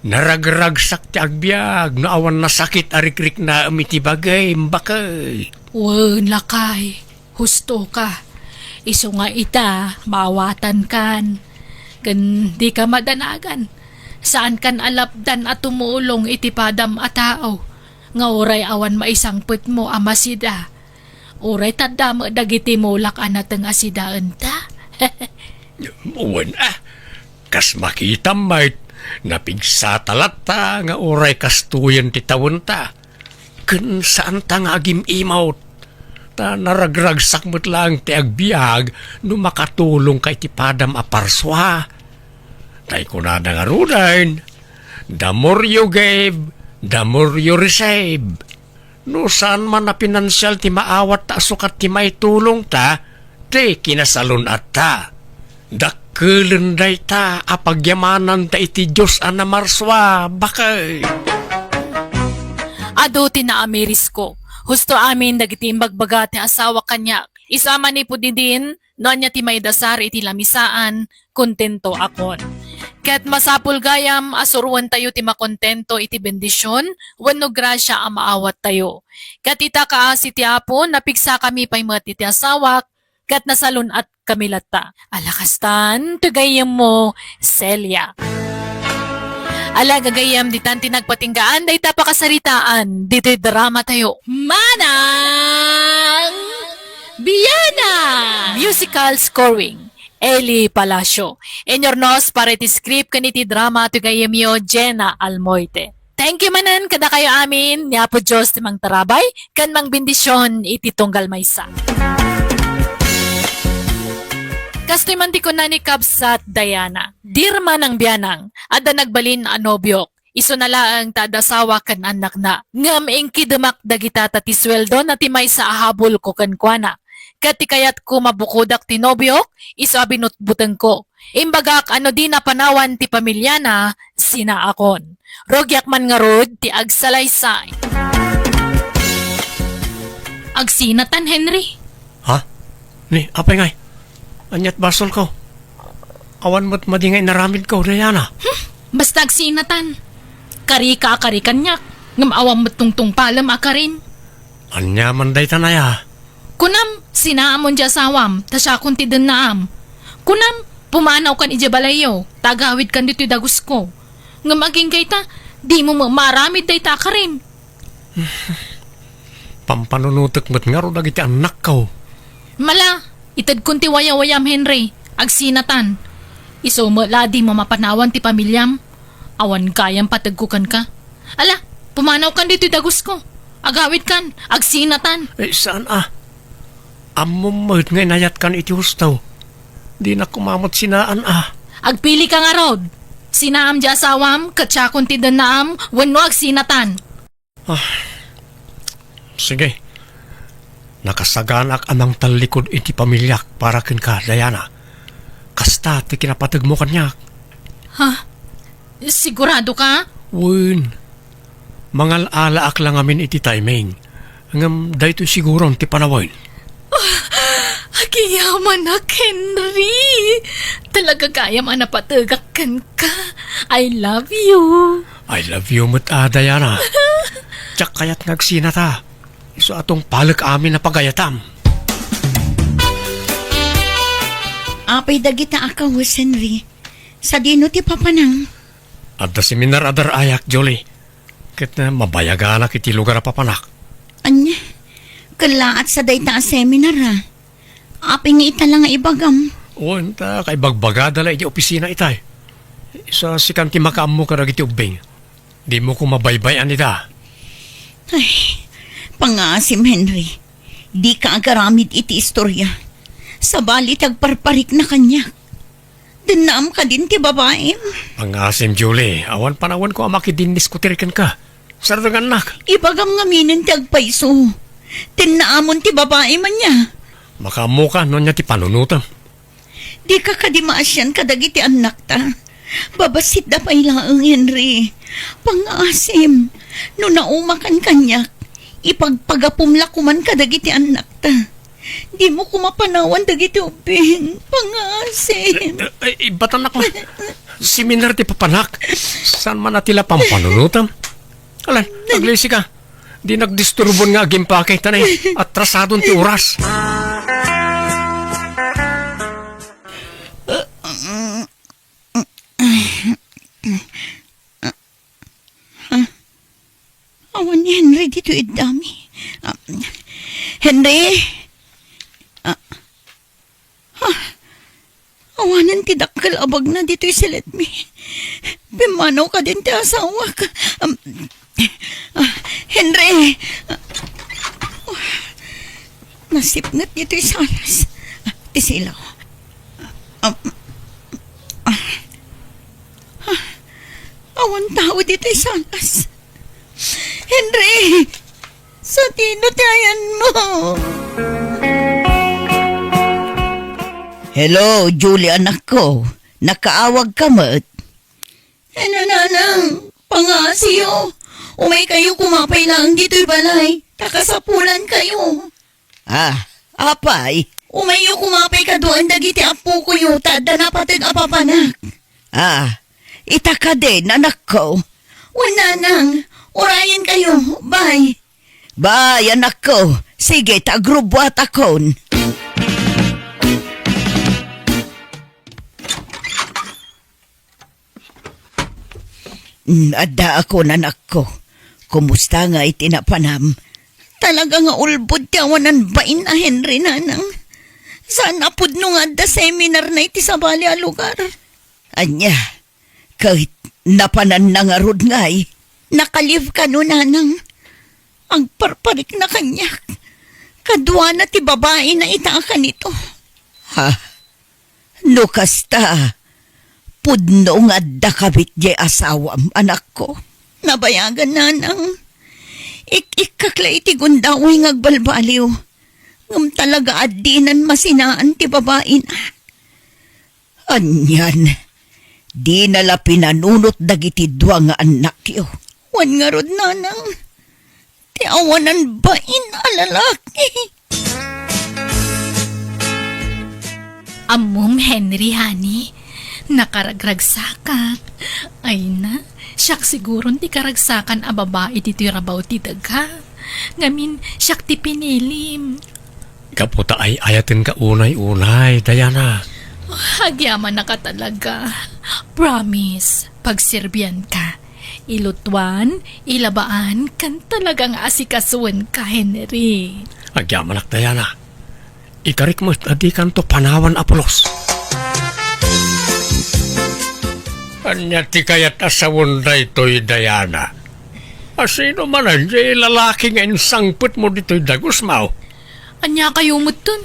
Naragragsak ti agbyag. No awan nasakit arikrik na umiti bagay mbakay. Wen lakay, husto ka. Iso nga ita, mawatan kan. Kan di ka madanagan. Saan kan alapdan at tumulong iti padam a tao. Nga oray awan maisangpet mo amasida. Oray tadam dagiti mulak anateng asidaan ta. Uwan kas makita may napigsa talata nga oray kastuyan ti tawon ta. Kun saan ta nga agim imaw ta naragragsak mo't lang ti agbiag no makatulong kay ti padam a parswa. Tay ko na nga rudain. The more you give, the more you receive. No saan man na pinansyal ti maawat ta sukat ti may tulong ta, ti kinasalun at ta. Dakkelin day ta apagyamanan ta iti Diyos ana marswa, bakay. Ado na ameris ko. Husto amin dagiti imbagbaga ti asawa kanya. Isama ni po din, no anya ti may dasar iti lamisaan, kontento akon. Ket masapul gayam asuruan tayo ti makontento iti bendisyon, wenno grasya a maawat tayo. Ket ita kaasi ti Apo napigsa kami pay met iti asawak, ket nasalun at kami latta. Alakastan, tugayam mo, Celia. Ala gagayam di tanti nagpatinggaan day tapakasaritaan dito'y drama tayo. Manang Biyana! Musical scoring Eli Palacio. Enyornos para iti script kaniti drama tugayam yo Jenna Almoite. Thank you manan kada kayo amin. Niya po Diyos timang tarabay kan mang bendisyon iti tunggal maysa. Kastoy man ti ko na ni Kabsat Diana. Dirma ng biyanang, ada nagbalin a nobyok. Iso na laang tadasawa kan anak na. Ngam ingki dumak dagita ti sweldo na ti may sa ahabol ko kan kuana. Kati kayat ko mabukodak ti nobyok, iso abinutbuteng ko. Imbagak ano di na panawan ti pamilya na, sina akon. Rogyak man nga rod ti agsalaysay. Agsinatan, Henry. Ha? Ni, apay ngay. Anyat basol ko. Awan mo't madingay naramid ko, Diana. Basta agsinatan. Karika-karikan niyak. Ngam awam mo't tungtung palam akarin. Anya man day tanaya. Kunam, sinaamon dya sawam, tasya kun ti naam. Kunam, pumanaw kan ija balayo, tagawid kan dito'y dagus ko. Ngam aging kayta, di mo maramid day takarim. Pampanunutok mo't nga ro dagiti anak ko. Mala, itad kun ti wayawayam Henry, agsinatan. Iso mo ladi mamapanawan ti pamilyam. Awan kayang patagkukan ka. Ala, pumanaw kan dito dagos ko. Agawid kan, agsinatan. Saan Amom mo't nga inayat kan iti hustaw. Di na kumamot sinaan Agpili ka nga rod. Sinaam di asawam, katsakon ti danaam, wenno agsinatan. Sige. Nakasaganak amang talikod iti pamilyak para kin ka, Diana. Kasta ti kinapatag mo kanyak. Sigurado ka? Win. Mangal alaak lang amin iti timing. Hanggang dahito siguro ti panawin. Agiyaman na, Henry. Talaga kaya manapatagakan ka. I love you. I love you mo't Diana. Tsak kaya't nagsinata. Iso atong palag amin na pagayatam. Apay dagita akawis, Henry. Sa dino ti papanang. At da seminar adar ayak, Jolie. Kat na mabayaganak iti lugar a papanak. Anya, kalaat sa dayta a seminar ha. Apay nga ita lang nga ibagam. O, enta kay bagbagada la iti opisina itay. Isa sikan ti makaammo ka iti ubing. Di mo ko mabaybayan ita. Ay, pangasim, Henry. Di ka agaramid iti istorya. Sa bali tagparparik na kanya. Dinaam ka din ti babae. Pangasim, Julie. Awan panawan ko amakidinis ko tirikan ka. Sarang anak. Ibagam nga minin ti agpaiso. Tinaamon ti babae man niya. Makaammo ka no niya ti panunutan. Di ka kadimaasyan kadagiti anak ta. Babasit da pa ilaang, Henry. Pangasim. No naumakan kanyak. Ipagpagapumla kuman kadagiti anak ta. Di mo kumapanawan dagiti ubing. Pangasim. Ba't anak mo? Seminar ti papanak. Saan man natila pampanunutan? Alan, naglisi ka. Di nagdisturbon nga agimpakay tanay. Atrasadon ti oras. Awan ni Henry dito idami. Henry? Awanan ti dakkel abag na dito silet mi. Pimanaw ka din ti asawa ka. Henry! Nasipngat dito salas. Ti silaw. Awan tao dito salas. Henry! Sa tino tayan mo! Hello, Julie, anak ko. Nakaawag ka mat? Nanang, pangasiyo. Umay kayo kumapay lang dito'y balay. Takasapulan kayo. Apay? Umayo kumapay ka doon dagiti apo ko yuta da napatag apapanak. Itaka din, anak ko. Wala nang. Orayan kayo. Bye. Bye, anak ko. Sige, tagrubwat akon. Ada ako, anak ko. Kumusta nga itinapanam? Talaga nga ulbod tiawanan bain na Henry nanang. Saan apod nung adda seminar na iti sa bali a lugar? Anya, kahit napanan na nga rod nga'y, nakalive ka no nanang. Ang parparik na kanya. Kadwa na ti babae na itaka nito. No kasta, pudno nga adda kabit di asawam, anak ko. Nabayagan nanang. Ikakla iti gundawi ngagbalbaliw. Ngam talaga adinan masinaan ti babae na. Anyan, di nala pinanunot dagiti dua nga anak yo. Wan nga rod nanang, ti awanan bain alalaki. Amom Henry, honey. Nakaragragsakak. Ay na, siyak siguro ti karagsakan a babae dito'y rabaw ti daga. Ngamin, siyak ti pinilim. Kaputa ay ayatin ka unay-unay, Diana. Agyaman na ka talaga. Promise, pagsirbyan ka. Ilutuan, ilabaan, kan talagang asikasuan ka, Henry. Agyaman ak Diana. Ikarik mo adi kanto panawan Apolos. Anya ti kayat asawon daytoy Diana. Asino man anjay lalaki nga insangput mo dito'y dagos mao. Anya kayo mutun?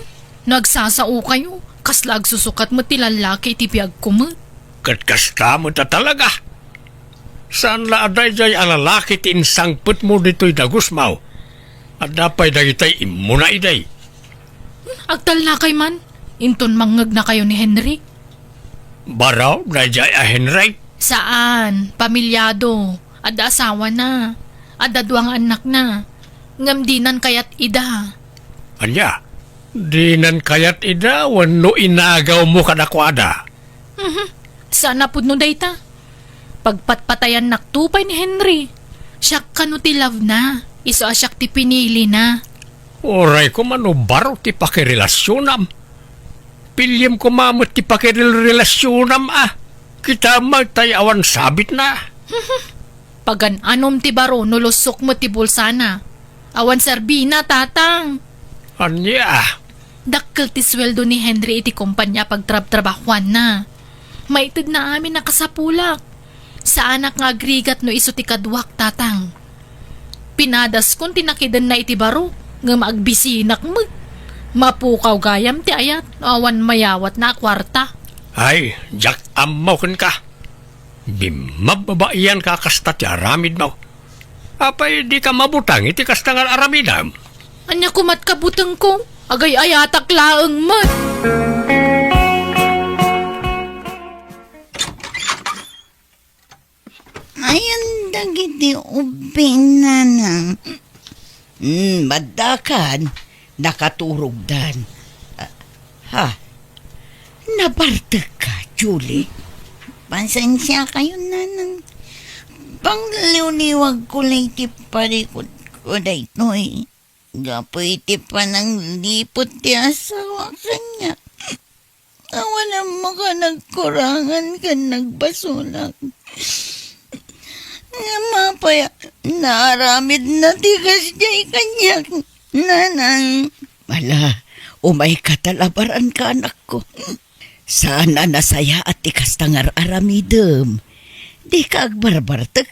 Nagsasao kayo? Kaslag susukat mo ti lalaki ti piyag ko mo? Katkasta mo ta talaga. Saan la aday jay alalaki ti insangput mo dito'y dagos mao? At dapay dagitay imuna iday. Agtal na kay man. Inton mangag na kayo ni Henry. Baraw na jay a Henry. Saan? Pamilyado. Ada asawa na. Ada duwang anak na. Ngamdinan kayat ida. Anya, dinan kayat ida wano inagaw mo kadakwada. Sana pud no dayta. Pagpatpatayan naktupay ni Henry. Siya kano ti love na. Iso asyak ti pinili na. Oray ko mano baro ti pakirelasyonam. Pilyem ko mamot ti pakirelasyonam Kita magtayawan sabit na. Pagan anom ti baro nulusok mo ti bulsana. Awan sarbina tatang. Anya, Dakkel ti sweldo ni Henry iti kumpanya pagtrab-trabahuan na. Maitid na amin nakasapulak. Sa anak nga agrigat no iso ti kadwak tatang. Pinadas kon tinakidan na iti baro nga maagbisinak mo. Mapukaw gayam ti ayat awan mayawat na kwarta. ay, jak amaw ka. Bimababaian ka kasta ti aramid mo. Apay di ka mabutang iti kasta nga aramidam. Anya kumat kabutang ko. Agay ayatak laeng mat. Ayan dagiti ubing nanang. Madakan, nakaturugdan. Nabartag ka, Julie. Pasensya kayo, nanang. Pangliwliwag ko lang ti parikot ko dayto eh. Gapoy ti panang lipot ti asawa kanya. Wala mo ka nagkurangan ka nagbasunak. Mapaya, naramid na tigas jay kanya. Nanang. Wala, umay katalabaran ka anak ko. Sana nasaya at tikas tangar aramidem. Di ka agbarbartag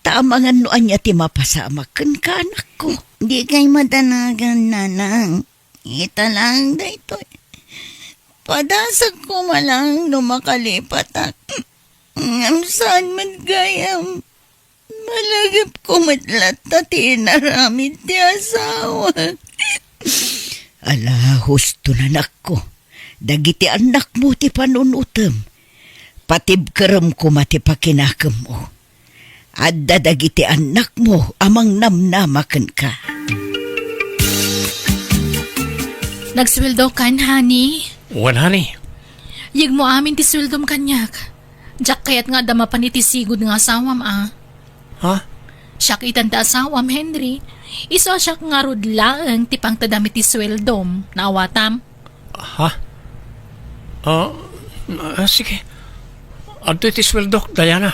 Taamangan noan niya ti mapasamakan ka anak ko. Di kay madanagan nanang. Ita lang dayto. Padasag ko malang numakalipat Ngam saan man gayam. Malagip ko matlat na tinaramid ti asawa. Ala, husto na anak ko. Dagiti anak mo ti panunutem. Patib kerem ko mati pakinakam mo. Adda dagiti anak mo amang namnamaken ka. Nagsweldo kan, honey. Wan, honey. Yig mo amin ti sweldom kanyak. Jak kayat nga dama pa ni ti sigod nga asawam Ha? Siyak itan ta asawam, Henry. Iso siyak nga rudlaang ti pang tadami ti sweldom. Naawatam? Ha? Sige. Adto ti sweldok, Diana.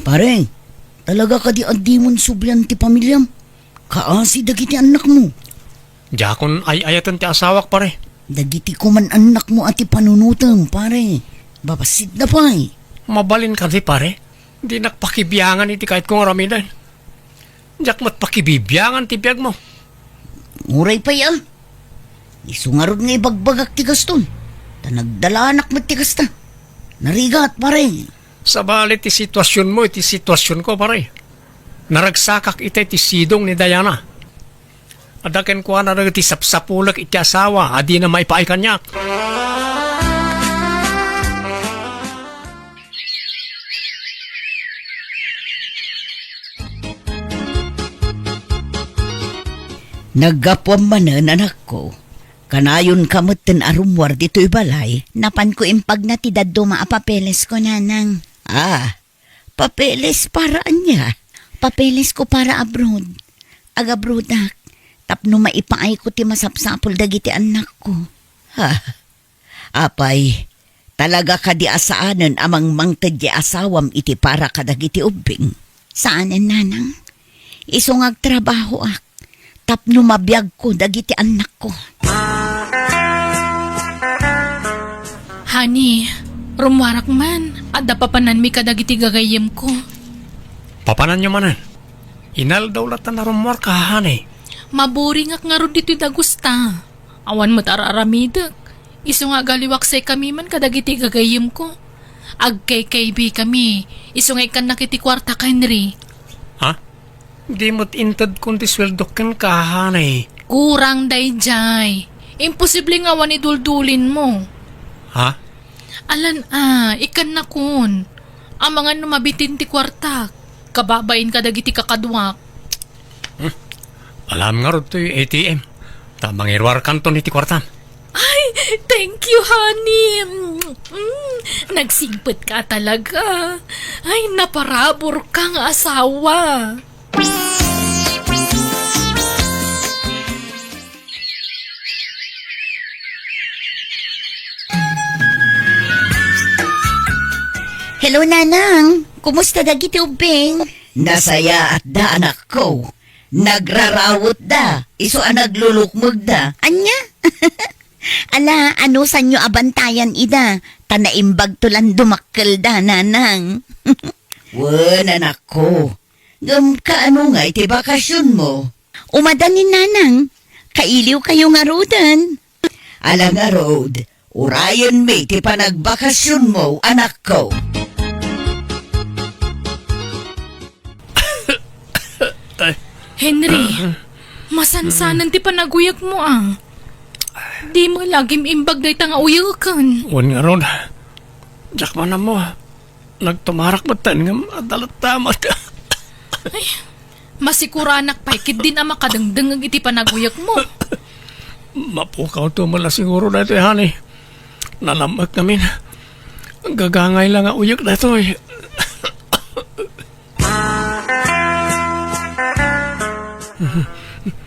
Pare, talaga ka di adimon sublian ti pamilyam. Kaasi dagiti anak mo. Jakon ay ayatan ti asawak pare. Dagiti ko man anak mo at ti panunutam, pare. Babasit na pa Mabalin ka di pare. Di nakpakibiyangan iti kahit kong aramidan. Jak mat pakibibiyangan ti biyag mo. Uray pa ya. Isungarod nga ibagbagak ti gaston. Nagdala anak mo ti gasta. Narigat, pare. Sa balit ti sitwasyon mo, iti sitwasyon ko pare. Naragsakak iti ti sidong ni Diana. Adaken ko na ti sapsapulak iti asawa, adi na maipaay kanyak. Naggapuan manan anak ko. Kanayon kamutin arumwar dito'y balay. Napan ko impag na ti daddo maapapeles ko, nanang. Papeles para anya. Papeles ko para abroad. Agabrodak. Tapno maipaay ko ti masapsapol dagiti anak ko. Apay, Talaga ka di asaanan amang mangtad di asawam iti para kadagiti ubing. Saanan, nanang? Isungag trabaho ak. Tapno mabiyag ko dagiti anak ko. Honey, rumwarak man. Adda papanan mi kadagiti gagayem ko. Papanan nyo manan. Inal daw latan na rumor ka, hanay. Maboring ak nga ro dito'y dagusta. Awan mo't araramidak. Iso nga galiwak say kami man kadagiti gagayem ko. Agkay-kaybi kami. Iso nga ikan nakiti kwarta ka, Henry. Ha? Di mo't intad kundi sweldo kan ka, hanay. Kurang dayjay. Imposible nga wan iduldulin mo. Ha? Alan ikan na kun. Ang mga numabitin ti kwarta. Kababain kadagiti kakadwak. Alam nga ro to'y ATM. Tamang irwar kanto ni ti kwarta. Ay, thank you, honey. Nagsimpot ka talaga. Ay, naparabor kang asawa. Hello, nanang. Kumusta dagiti ubing? Nasaya at da anak ko. Nagrarawot da. Iso naglulukmog da. Anya? Ala, ano sanyo abantayan ida? Tanaimbag tulan dumakkel da, nanang. Wan, anak ko. Ngam ka ano nga iti bakasyon mo? Umadanin, nanang. Kailiw kayo nga rodan. Ala nga road. Urayan may ti panagbakasyon mo, anak ko. Henry, masansanan ti panaguyag mo Di mo lagim imbag day tanga uyakan. Wan nga ron. Diyak man na mo. Nagtumarak matan nga madalat tamat. Masikuranak pa ikit din ang makadangdang iti panaguyag mo. Mapukaw to mala siguro na ito, honey. Nalamak namin. Gagangay lang ang uyak na ito,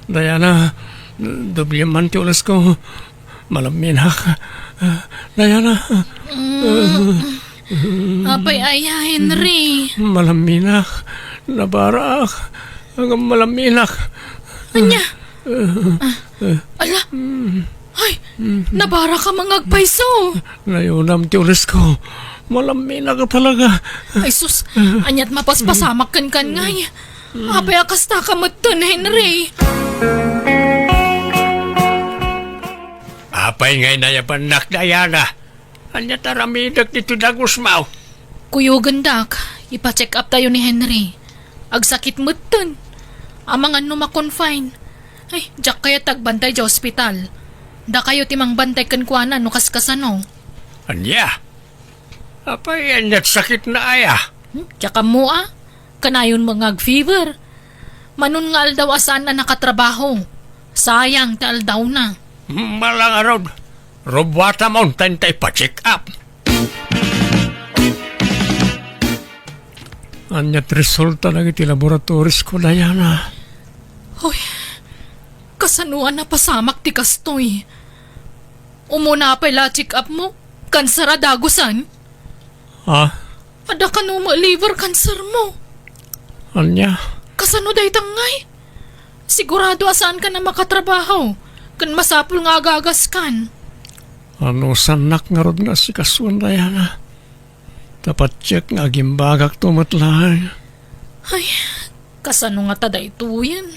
Diana, doble man ti ulas ko. Malaminak. Diana. Apay aya, Henry. Malaminak. Nabarak. Hanggang malaminak. Anya? Ala? Ay, nabara ka mga agpayso. Nayunam ti ulas ko. Malaminak ka talaga. Ay sus, anyat mapaspasamak kan ngay. Apay akasta ka matun, Henry. Apay ngay na yapanak, Diana. Anya taramidak dito dagusmaw. Kuyo gandak, ipa-check up tayo ni Henry. Agsakit matun. Amang ano makonfine. Ay, jak kaya tagbantay sa ospital. Da kayo timang bantay kan kuana no kaskasano. Anya? Apay anyat sakit na aya. Tsaka mo kanayon mga fever. Manon nga aldaw asan na nakatrabaho. Sayang ta aldaw na. Malang arod. Robwata mountain tayo pa-check up. Anyat resulta na iti laboratories ko, Diana. Hoy, kasanuan na pasamak ti kastoy. Umuna pa ila check up mo. Kanser dagusan. Ha? Ada ka no liver cancer mo. Anya? Kasano day tangay? Sigurado asaan ka na makatrabaho. Kan masapul nga agagas kan. Ano sanak nga rod nga si kasuan, Diana? Dapat check nga gimbagak tumatlahan. Ay, kasano nga tada ito yan?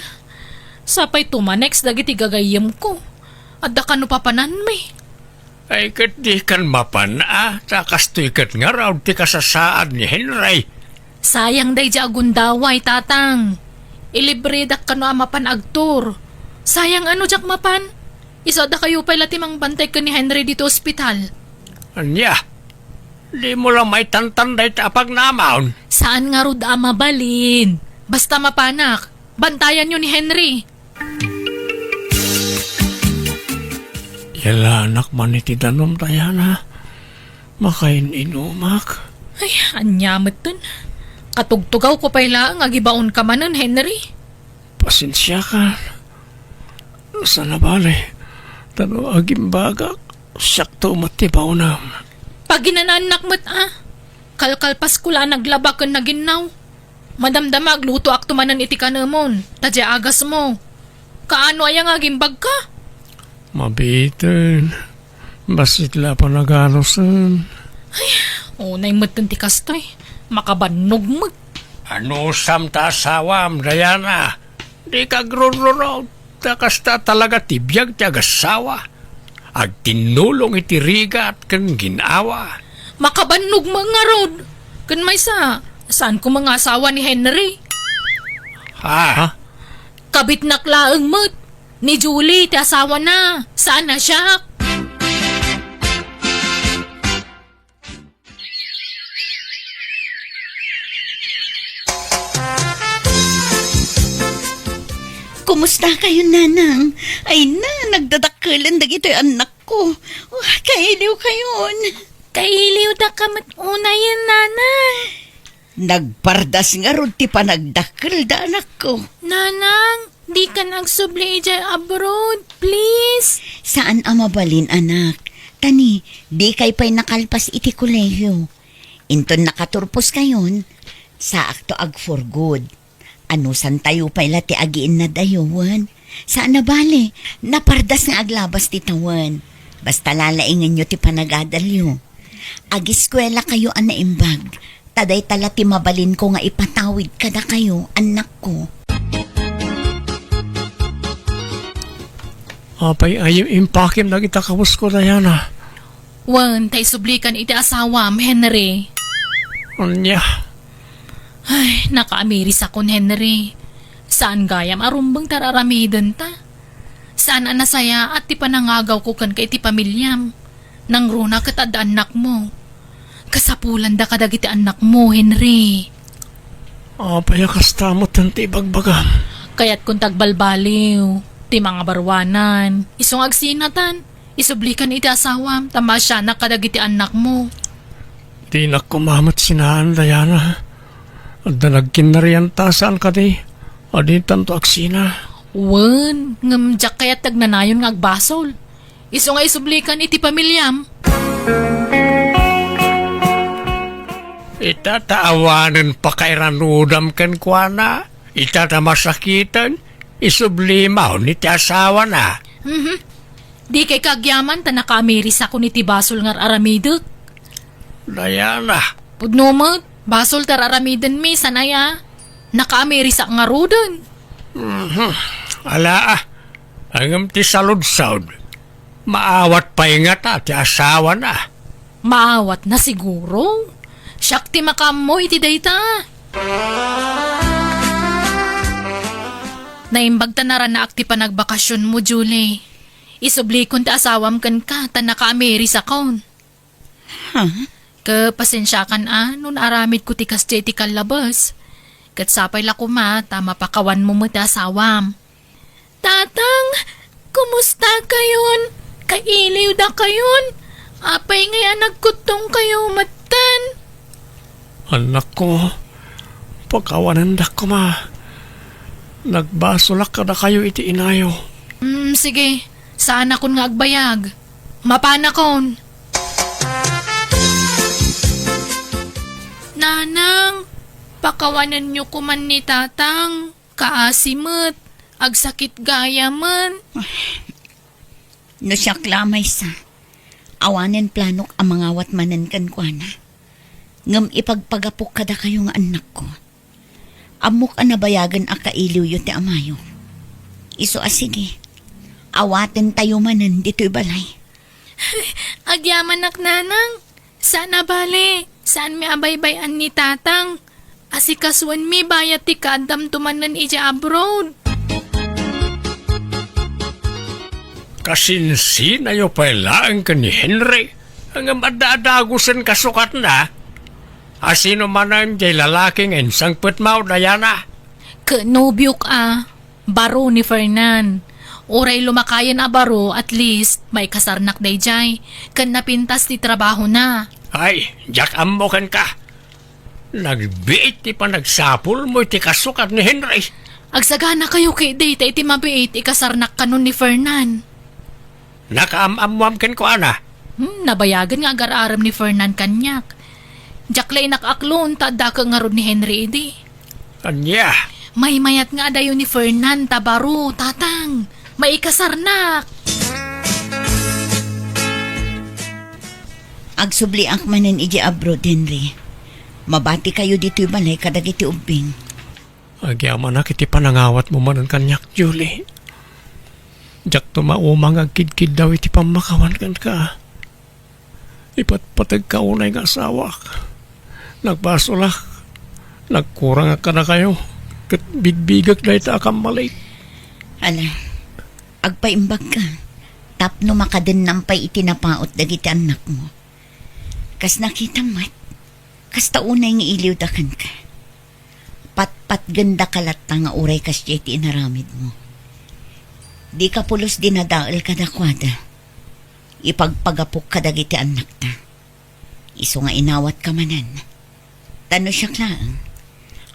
Sapay tumanex dagiti gagayam ko. Adda ka no papanan may. Ay kat di kan mapana. Takas to ikat nga raw ti kasasaad ni Henry. Sayang day ja agundaway, tatang. Ilibredak ka no amapan agtor. Sayang ano jak mapan? Isa da kayo pala timang bantay ka ni Henry dito ospital. Anya? Di mo lang may tantanday tapag namaon. Saan nga rod mabalin? Basta mapanak. Bantayan nyo ni Henry. Yala anak man iti danom, Diana. Makain inumak. Ay, anyamat dun. Katugtugaw ko pala ang agibaon ka manan, Henry. Pasensya ka. Sana bale. Tano agimbagak. Sakto matibaw na. Pag ginananak mo't kalkalpas ko lang naglaba kan naginaw. Madamdamag luto ak tumanan iti kanamon. Tadya agas mo. Kaano ayang agimbag ka? Mabitin. Basitla pa naganosan. Unay mo't ti kastoy. Makabanog mo't. Ano samta asawam, Diana? Di ka grunrunod. Takasta talaga tibiyag ti agasawa. Ag tinulong iti riga at kan ginawa. Makabanog mga rod. Kan may saan ko mga asawa ni Henry? Ha? Kabit naklaang mo't. Ni Julie, ti asawa na. Saan na siya? Kumusta kayo, nanang? Ay na, nagdadakalan dagito yung anak ko. Kailiw kayon. Kailiw da kamat una yan, nanang. Nagpardas nga ron ti panagdakal da anak ko. Nanang, di ka nagsubli dyan abroad, please. Saan ang mabalin, anak? Tani, di kay pa'y nakalpas iti kolehiyo. Inton nakaturpos kayon, sa akto ag for good. Ano san tayo pa'y lati agiin na dayowan? Saan na bale? Napardas nga aglabas ti tawan. Basta lalaingan nyo ti panagadalyo. Agiskwela kayo ang naimbag. Taday tala ti mabalin ko nga ipatawid kada kayo, anak ko. Apay ayim impakim na kita kamus ko, Diana. Wan, tay sublikan iti asawam, Henry. Anya? Ay, nakaamiris akon, Henry. Saan gayam arumbang tararamidan ta? Saan anasaya at ti panangagaw ko kan kay ti pamilyam? Nang runa katad anak mo. Kasapulan da kadag iti anak mo, Henry. Apay akastamot ang tibagbagam. Kaya't kung tagbalbaliw, ti mga barwanan, isong agsinatan, isublikan iti asawam, tama siya na kadag iti anak mo. Di na kumamat sinahan, Diana. At na nagkinarian tasaan ka di. Adi tanto aksina. Wan, ngamjak kaya't tagnanayon nga agbasol. Iso nga isublikan iti pamilyam. Itataawanan pa kay ranudam kan kuana. Itatamasakitan. Isublimaw ni ti asawa na. Di kay kagyaman ta nakaamiris ako ni ti basol nga aramidot. Diana. Pudnomot, basol tararamidan mi sanaya. Nakaamiris ak nga rodon. Ala Angam ti salud-saud. Maawat pa ingat ti asawa na. Maawat na siguro. Siyak ti makamo iti dayta. Naimbag ta na ak ti panagbakasyon mo, Julie. Isubli kon ti asawam kan ka, ta naka-ameris akon. Kapasensya kan nun aramid ko ti kasya ti kalabas. Kat sapay la kuma, ta mapakawan mo mo ti asawam. Tatang, kumusta kayon? Kailiw da kayon? Apay ngaya nagkutong kayo matan. Anak ko, pagkawanan da ko ma. Nagbasulak ka na kayo iti inayo. Sige, saan akon nga agbayag? Mapana kon. Nanang, pakawanan nyo kuman ni tatang. Kaasimot, agsakit gaya man. No siya klamay sa. Awanen planok ang mga watmanan kan kwa na. Ngam ipagpagapok kada kayo nga anak ko. Amok anabayagan a kailiw yu ti amayo. Iso sige. Awaten tayo manan dito'y balay. Agyaman nak nanang. Sana bale, saan mi abaybayan ni tatang? Asikaswan mi bayat ti kadam tumanan ija abroad. Kasinsin ayo pailaan ka ni Henry. Ang madadagusan kasukat na. Asino man ang jay lalaking ensang putmaw, Diana? Kenobyok baro ni Fernan. Oray lumakayan a baro, at least may kasarnak day jay. Kan napintas ti trabaho na. Ay, jak amokan ka. Nagbiit ti pa nagsapul mo iti kasukat ni Henry. Agsagana kayo kay data iti mabiit ikasarnak kanon ni Fernan. Nakaamamwam ken ko ana. Nabayagan nga agar-aram ni Fernan kanyak. Jaklay nakaklon tada ka nga rod ni Henry edi. Anya, May mayat nga dayo ni Fernan tabaro, tatang. May ikasarnak. Agsubli ak manen iji abroad, Henry. Mabati kayo dito'y balay kadagiti ubing. agyaman na kiti panangawat mo man ang kanyak, Julie. Jak tumaumang agkid-kid daw iti pamakawan kan ka. Ipatpatag ka unay nga asawak. Nagbasolak. Nagkurang ka na kayo. Kat bigbigak na ita akang malit. Ala, agpaimbag ka. Tapno makaden nampay itinapaot dagiti anak mo. Kas nakita mat, kas taunay nga iliwdakan ka. Pat ganda kalata nga uray kas jeti inaramid mo. Di ka pulos dinadaal ka dakwada. Ipagpagapok ka dagiti anak ta. Iso nga inawat ka manan. Tano siya klaang.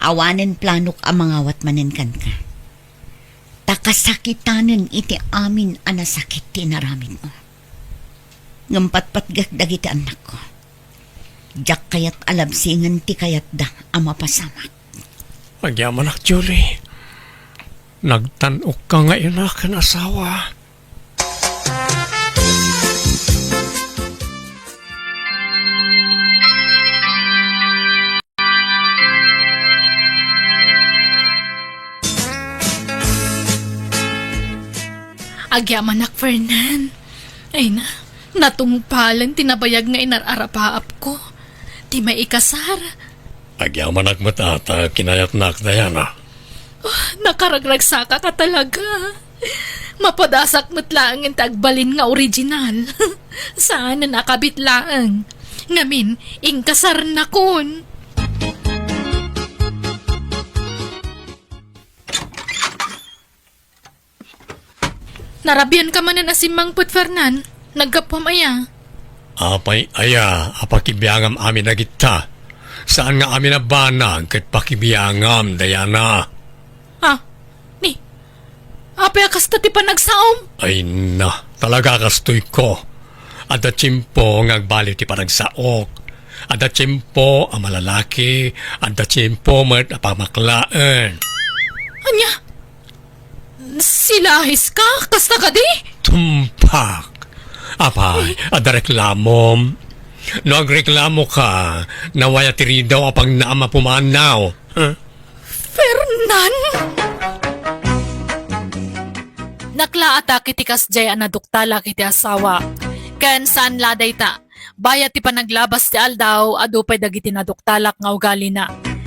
Awanen planok ang mangawat manen kan ka. Takasakitanen iti amin anasakit tinaramid mo. Ngampat dagiti anak ko. Jak kayat alabsingan ti kayat da ama pasamak. Agyaman ak, Julie. Nagtanok ka nga ina kan asawa. Agyamanak, Fernan. Ay na, natungpalan tinabayag nga inararapaap ko. Di may ikasar. Agyaman matata, kinayat nak Diana. Nakaragragsaka ka talaga. Mapadasak mo't lang ang tagbalin nga original. Saan na nakabit lang. Ngamin, ingkasar na kun. Narabian ka man na asimang put, Fernan. Nagkapwam aya. Apay aya, apakibiyangam amin na kita. Saan nga amin na banag kat pakibiyangam, Diana? Ni, apay kasta ti pa nagsaom. Ay na, talaga kastoy ko. Ada tsimpo ngagbali ti panagsaok. Ada tsimpo ang malalaki. Ada tsimpo mat apamaklaan. Anya? Silahis ka? Kasta ka di? Tumpak. Apay, ada reklamom. No agreklamo ka, nawaya tiri daw apang naama pumanaw. Huh? Fernan? Naklaata kiti kasjay anaduktala kiti asawa. Ken saan laday ta? Bayat ti panaglabas ti aldaw adu pay dagiti naduktalak nga ugali na.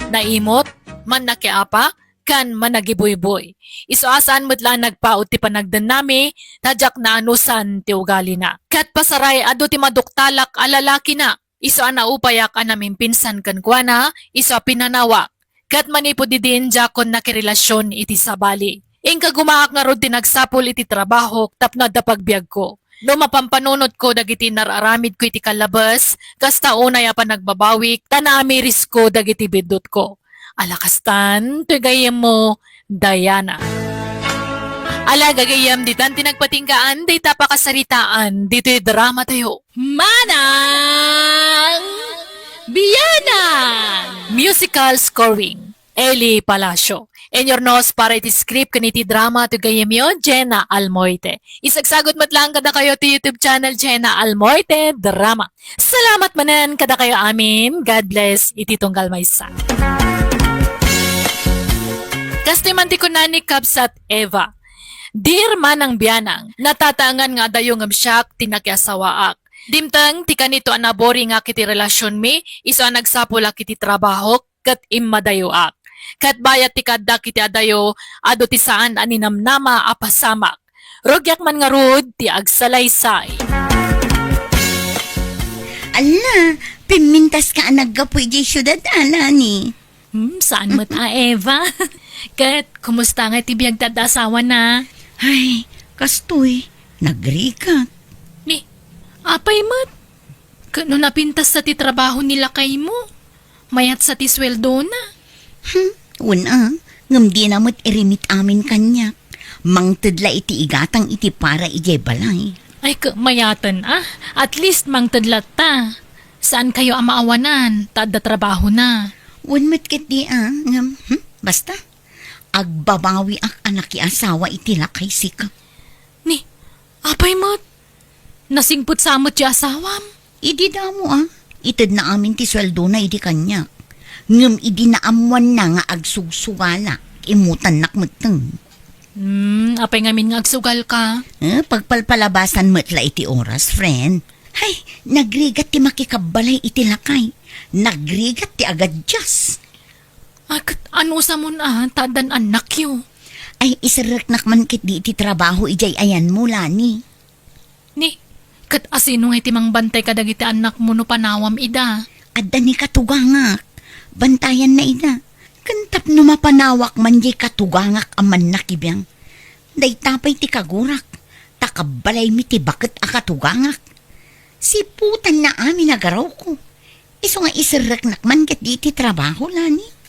Naimot, man nakiapa, kan managibuyboy. Isuasaan mo't lang nagpaot ti panagdan nami, tadyak na anusan ti ugali na. Kat pasaray adu ti maduktalak alalaki na. Iso ana upayak anaming pinsan kan kuana, iso pinanawa. Kat manipo di din jakon nakirelasyon iti sabali. Ingka gumaak nga rod tinagsapol iti trabaho tapno da pagbiag ko. No mapampanunod ko dagiti nararamid ko iti kalabas, kasta unay pa nagbabawik, tanami risko dagiti bidot ko. Alakastan, tuyagayam mo, Diana. Ala gagayam ditan tinagpatingkaan, day tapakasaritaan, dito'y drama tayo. Manang Biyanang! Musical scoring, Eli Palacio. And your nose para iti script kaniti drama to gayem yun, Jenna Almoite. Isagsagot mat lang kada kayo ti YouTube channel Jenna Almoite Drama. Salamat manan kada kayo amin. God bless iti tunggal maysa. Kastoy man ti kunani Kabsat Eva. Dear Manang Biyanang, natatangan nga dayo ng siyak tinakiasawaak. Dimtang ti kanito anabori nga kiti relasyon mi, iso nagsapula kiti trabaho kat immadayoak. Kat bayat ti kadda kiti adayo, ado ti saan aninamnama apasamak. Rogyak man nga rod ti agsalaysay. Ala, pimintas ka naggapoy di syudad ala ni. Saan mo ta, Eva? Kat, kumusta nga ti biyag tadasawa na? Ay, kastoy, nagrikat. Ni, apay mat. Kano napintas sa ti trabaho nila kay mo? Mayat sa ti sweldo na. Una, ngam di namot irimit amin kanya. Mangtudla iti igatang iti para ije balay. Ay, mayatan At least mang tadlat ta. Saan kayo ang maawanan? Tada trabaho na. Unmet ket di basta. Agbabawi ang anak asawa itila kay sika. Ni, apay mo? Nasingput samot ti asawam? Idi damo Itid na amin ti sweldo na idi kanya. Ngem idi na amuan na nga agsugsuwala. Imutan nakmeteng. Apay ngamin nga agsugal ka. Pagpalpalabasan metla iti oras, friend. Hay, nagrigat ti makikabalay iti lakay. Nagrigat ti agad jas. Ano sa mo tadan anak yo? Ay, isarek nakman kit di iti trabaho ijay ayan mo, Lani. Ni, kat asino nga iti mang bantay kadag iti anak mo no panawam ida. Adda ni katugangak. Bantayan na ida. Kantap no mapanawak man di katugangak aman nakibiyang. Day tapay ti kagurak. Takabalay mi ti bakit akatugangak. Siputan na amin nagaraw ko. Iso nga isirek nakman ket di ti trabaho, Lani.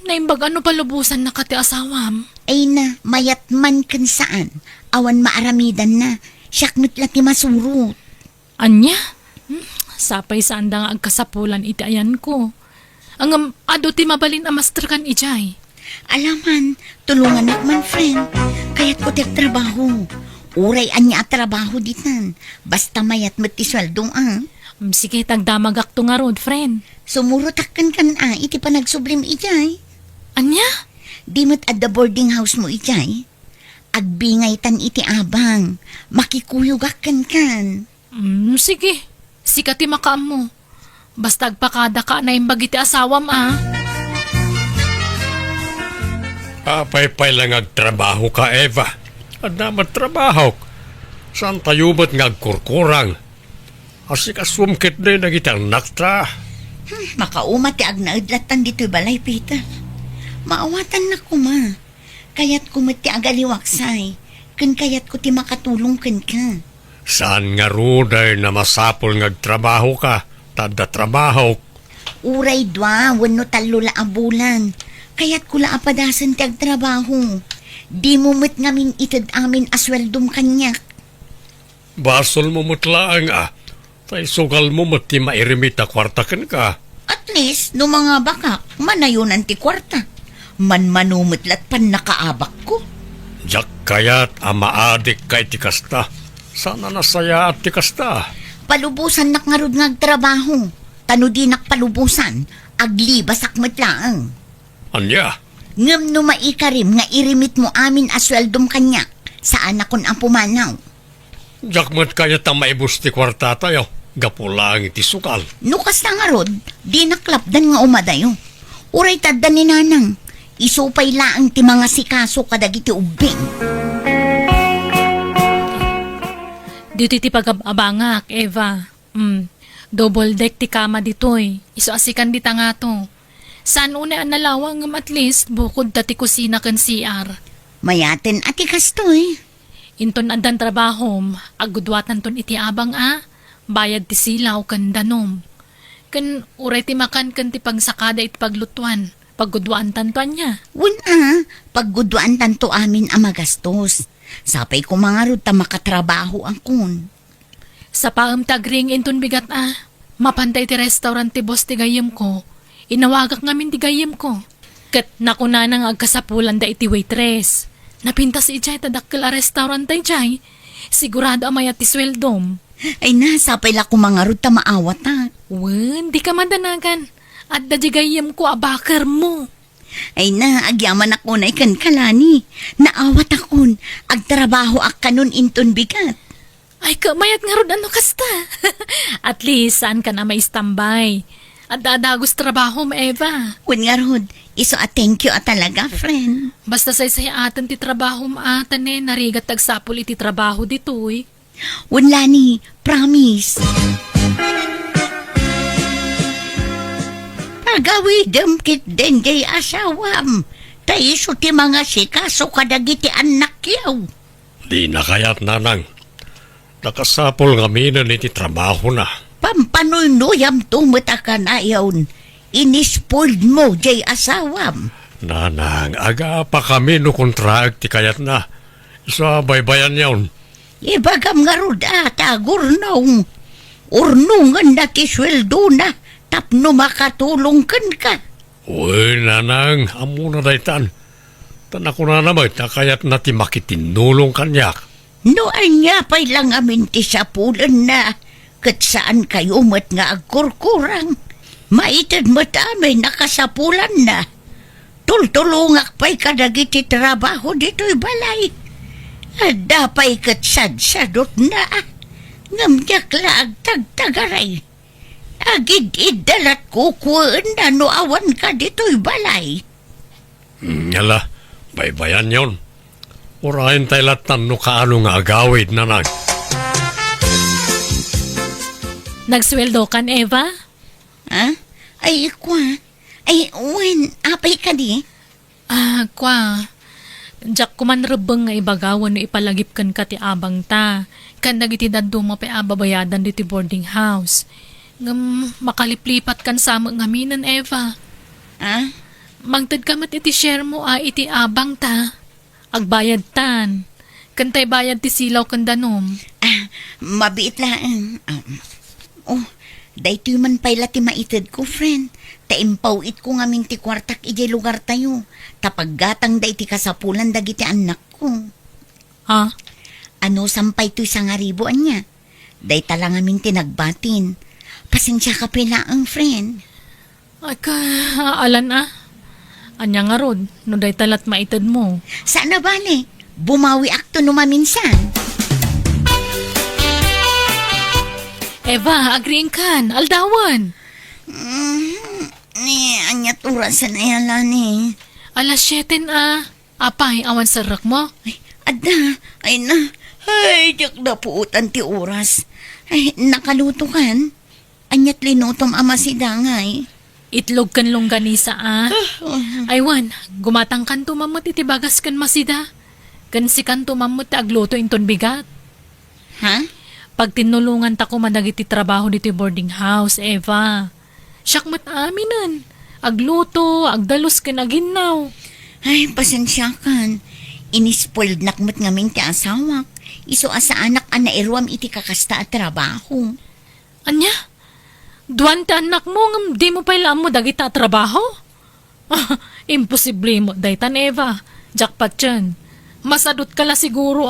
Naimbag ano palubusan na kati asawam? Ay na, mayat man kan saan. Awan maaramidan na. Siyakmit la ti masurot. Anya? Sapay saan da nga agkasapulan iti ayan ko. Ang ado ti mabalin a master kan ijay. Alaman, tulungan nakman, friend. Kaya't ko tek trabaho. Uray anya at trabaho ditan. Basta mayat met ti sweldong Sige, tagdamagak to nga road, friend. Sumurutakkan kan iti pa nagsublim ijay. Anya? Di met at the boarding house mo ijay. Agbingay tan iti abang. Makikuyugakan kan. Sige. Sika ti makaam mo. Basta agpakada ka na imbag iti asawam Apay-pay lang agtrabaho ka, Eva. At naman trabaho. Saan tayo ba't ngagkurkurang? Asik asumkit na yung nagitang nakta. Makauma ti agnaadlatan dito'y balay, Peter. Maawatan na ko, ma. Kaya't kumit ti agaliwaksay. Kan kaya't ko ti makatulong kan ka. Saan nga ruday na masapol ngagtrabaho ka? Tada trabaho. Uray dwa, wano talo la abulan. Kaya't kula apadasan ti agtrabaho. Di mo met ngamin itad amin asweldom kanyak. Basol mo mutlaang Tay sugal mo mati mairimita kwartakan ka. At least, no mga baka, manayunan ti kwarta. Manmanumutlat pan nakaabak ko. Jak kayat amaadik kay tikasta. Sana nasaya at tikasta. Palubusan nak nga rod ngagtrabaho. Tano di nak palubusan. Aglibas akmat laang. Anya? Ngam no maikarim nga irimit mo amin asweldom kanyak. Saan akon ang pumanaw? Jak mat kayat ang maibus ti kwarta tayo. Gapulang iti sukal. Nukas na nga rod, di naklapdan nga umadayo. Uray tadda ni nanang. Isupay laang ti mga sikaso kadag iti ubing. Dito ti pag-abangak, Eva. Double deck ti kama ditoy. Iso asikan di nga to. Saan una ang nalawang at least bukod dati kusina kan CR. Mayaten ati kastoy. Inton andan trabahom, agudwatan ton iti abang bayad ti silaw kan danom. Kan uray ti makan kan ti pagsakada iti paglutuan. Paggudwaan tantuan niya. Paggudwaan tanto amin ang magastos. Sapay ko mga rod ta makatrabaho ang kun. Sa paam tagring inton bigat mapantay ti restaurant ti boss ti gayem ko. Inawagak ngamin ti gayem ko. Kat nakuna nang agkasapulan da iti waitress. Napintas ijay tadakkel a restaurant tay jay. Sigurado amay at ti sweldom. Ay na, sapay la ko mga rod ta maawat di ka madanagan. At da gayem ko abakar mo. Ay na, agyaman ako na ikan kalani. Naawat akon. Agtrabaho ak kanon inton bigat. Ay mayat nga rod ano kasta. At least saan ka na may standby. At dadagos trabaho mo, Eva. Kun nga rod, iso thank you talaga, friend. Basta say atan ti trabaho mo narigat tagsapol iti trabaho ditoy. Wala ni, promise. Pagawidem kit den jay asawam. Taiso ti mga sikaso kadagiti anak yaw. Di na kayat nanang. Nakasapol nga minan iti trabaho na. Pampanuynoyam tumata ka na yawn. Inispoiled mo jay asawam. Nanang, aga pa kami no kontraak ti kayat na. Isa baybayan yawn. Ibagam nga ruda, tagurnaw. Urnungan na kisweldo na, tapno makatulong ka. Uy, nanang, amo na daytan. Tanako na naman, kayat na ti makitinulong kanyak. No anya pa'y lang amin ti sapulan na, kat saan kayo mat nga agkurkurang. Maitad mat amin nakasapulan na. Tultulungak pa'y kadagiti trabaho dito'y balay. At dapay kat sadsadot na. Ngamyak laag tagtagaray. Agid idalat kukuan na no awan ka dito'y balay. Yala, baybayan yon. Urahin tayo latan no kaano nga agawid, nanang. Nagsweldo kan, Eva? Ha? Ay, kwa. Ay, wen, apay ka di? Kwa. Jak kuman rebeng nga ibagawan no ipalagip kan ka ti abang ta. Kan dagiti daddo mo pa ababayadan diti boarding house. Ngam makaliplipat kan sama ngaminan, Eva. Ha? Magtad ka mat iti share mo iti abang ta. Agbayad tan. Kantay bayad ti silaw kan danom. Mabiit lang. Dahito man pala ti maitid ko, friend. Taimpaw it ko nga ti kwartak ije lugar tayo. Tapaggatang da iti kasapulan dagiti anak ko. Ha? Ano sampay to'y 1,000 anya? Day talang aming tinagbatin. Pasensya ka pala ang friend. Ay ka, alan Anya nga rod, no day talat maitid mo. Sana bale? Bumawi akto numaminsan. Eva, agreeing kan, aldawan. Anyat orasan na yala ni. Alas 7 Apay, awan sarak mo. Ada, ay na. Ay, diyak na puutan ti oras. Ay, nakaluto kan. Anyat linutom ama si Dangay. Itlog kan longganisa Aywan, gumatang kan tumamot iti bagas kan masida. Kan si kan tumamot ti agluto inton bigat. Ha? Pag tinulungan ta ko madag iti trabaho diti boarding house, Eva. Syakmat aminan. Agluto, agdalos kan aginaw. Ay, pasensya kan. Inispoiled nakmat ngamin ti asawak. Iso asa anak ana irwam iti kakasta at trabaho. Anya? Duwan ti anak mo ngam di mo pala mo dagita trabaho? Imposible mo, daytan Eva. Jackpot yan. Masadot ka la siguro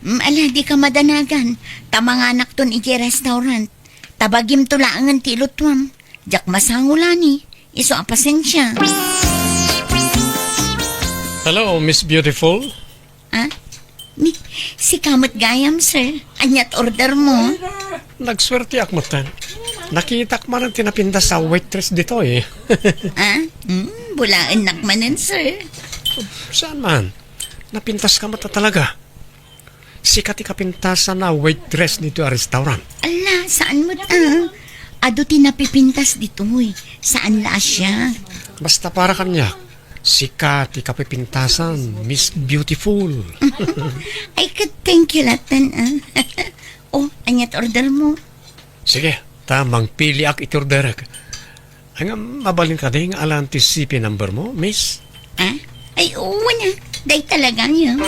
Ala, di ka madanagan. Tamanganak ton iti restaurant. Tabagim to laangan ti ilutwam. Jak masangulani. Iso a pasensya. Hello, Miss Beautiful. Si Kamot Gayam, sir. Anyat order mo. Nagswerte ak matan. Nakita ko man ang tinapinda sa waitress dito eh. Bulaan nakmanan, sir. Saan man? Napintas ka mata talaga. Sikat ikapintasan na waitress dito a restaurant. Ala, saan mo Ado tinapipintas dito, Saan la siya? Basta para kanya. Sikat ikapipintasan, Miss Beautiful. I could thank you latan, anyat order mo. Sige, tamang pili ak iturderek. Ang mabalin ka din alam ti CP number mo, Miss? Ay, oo na. Day talaga niya.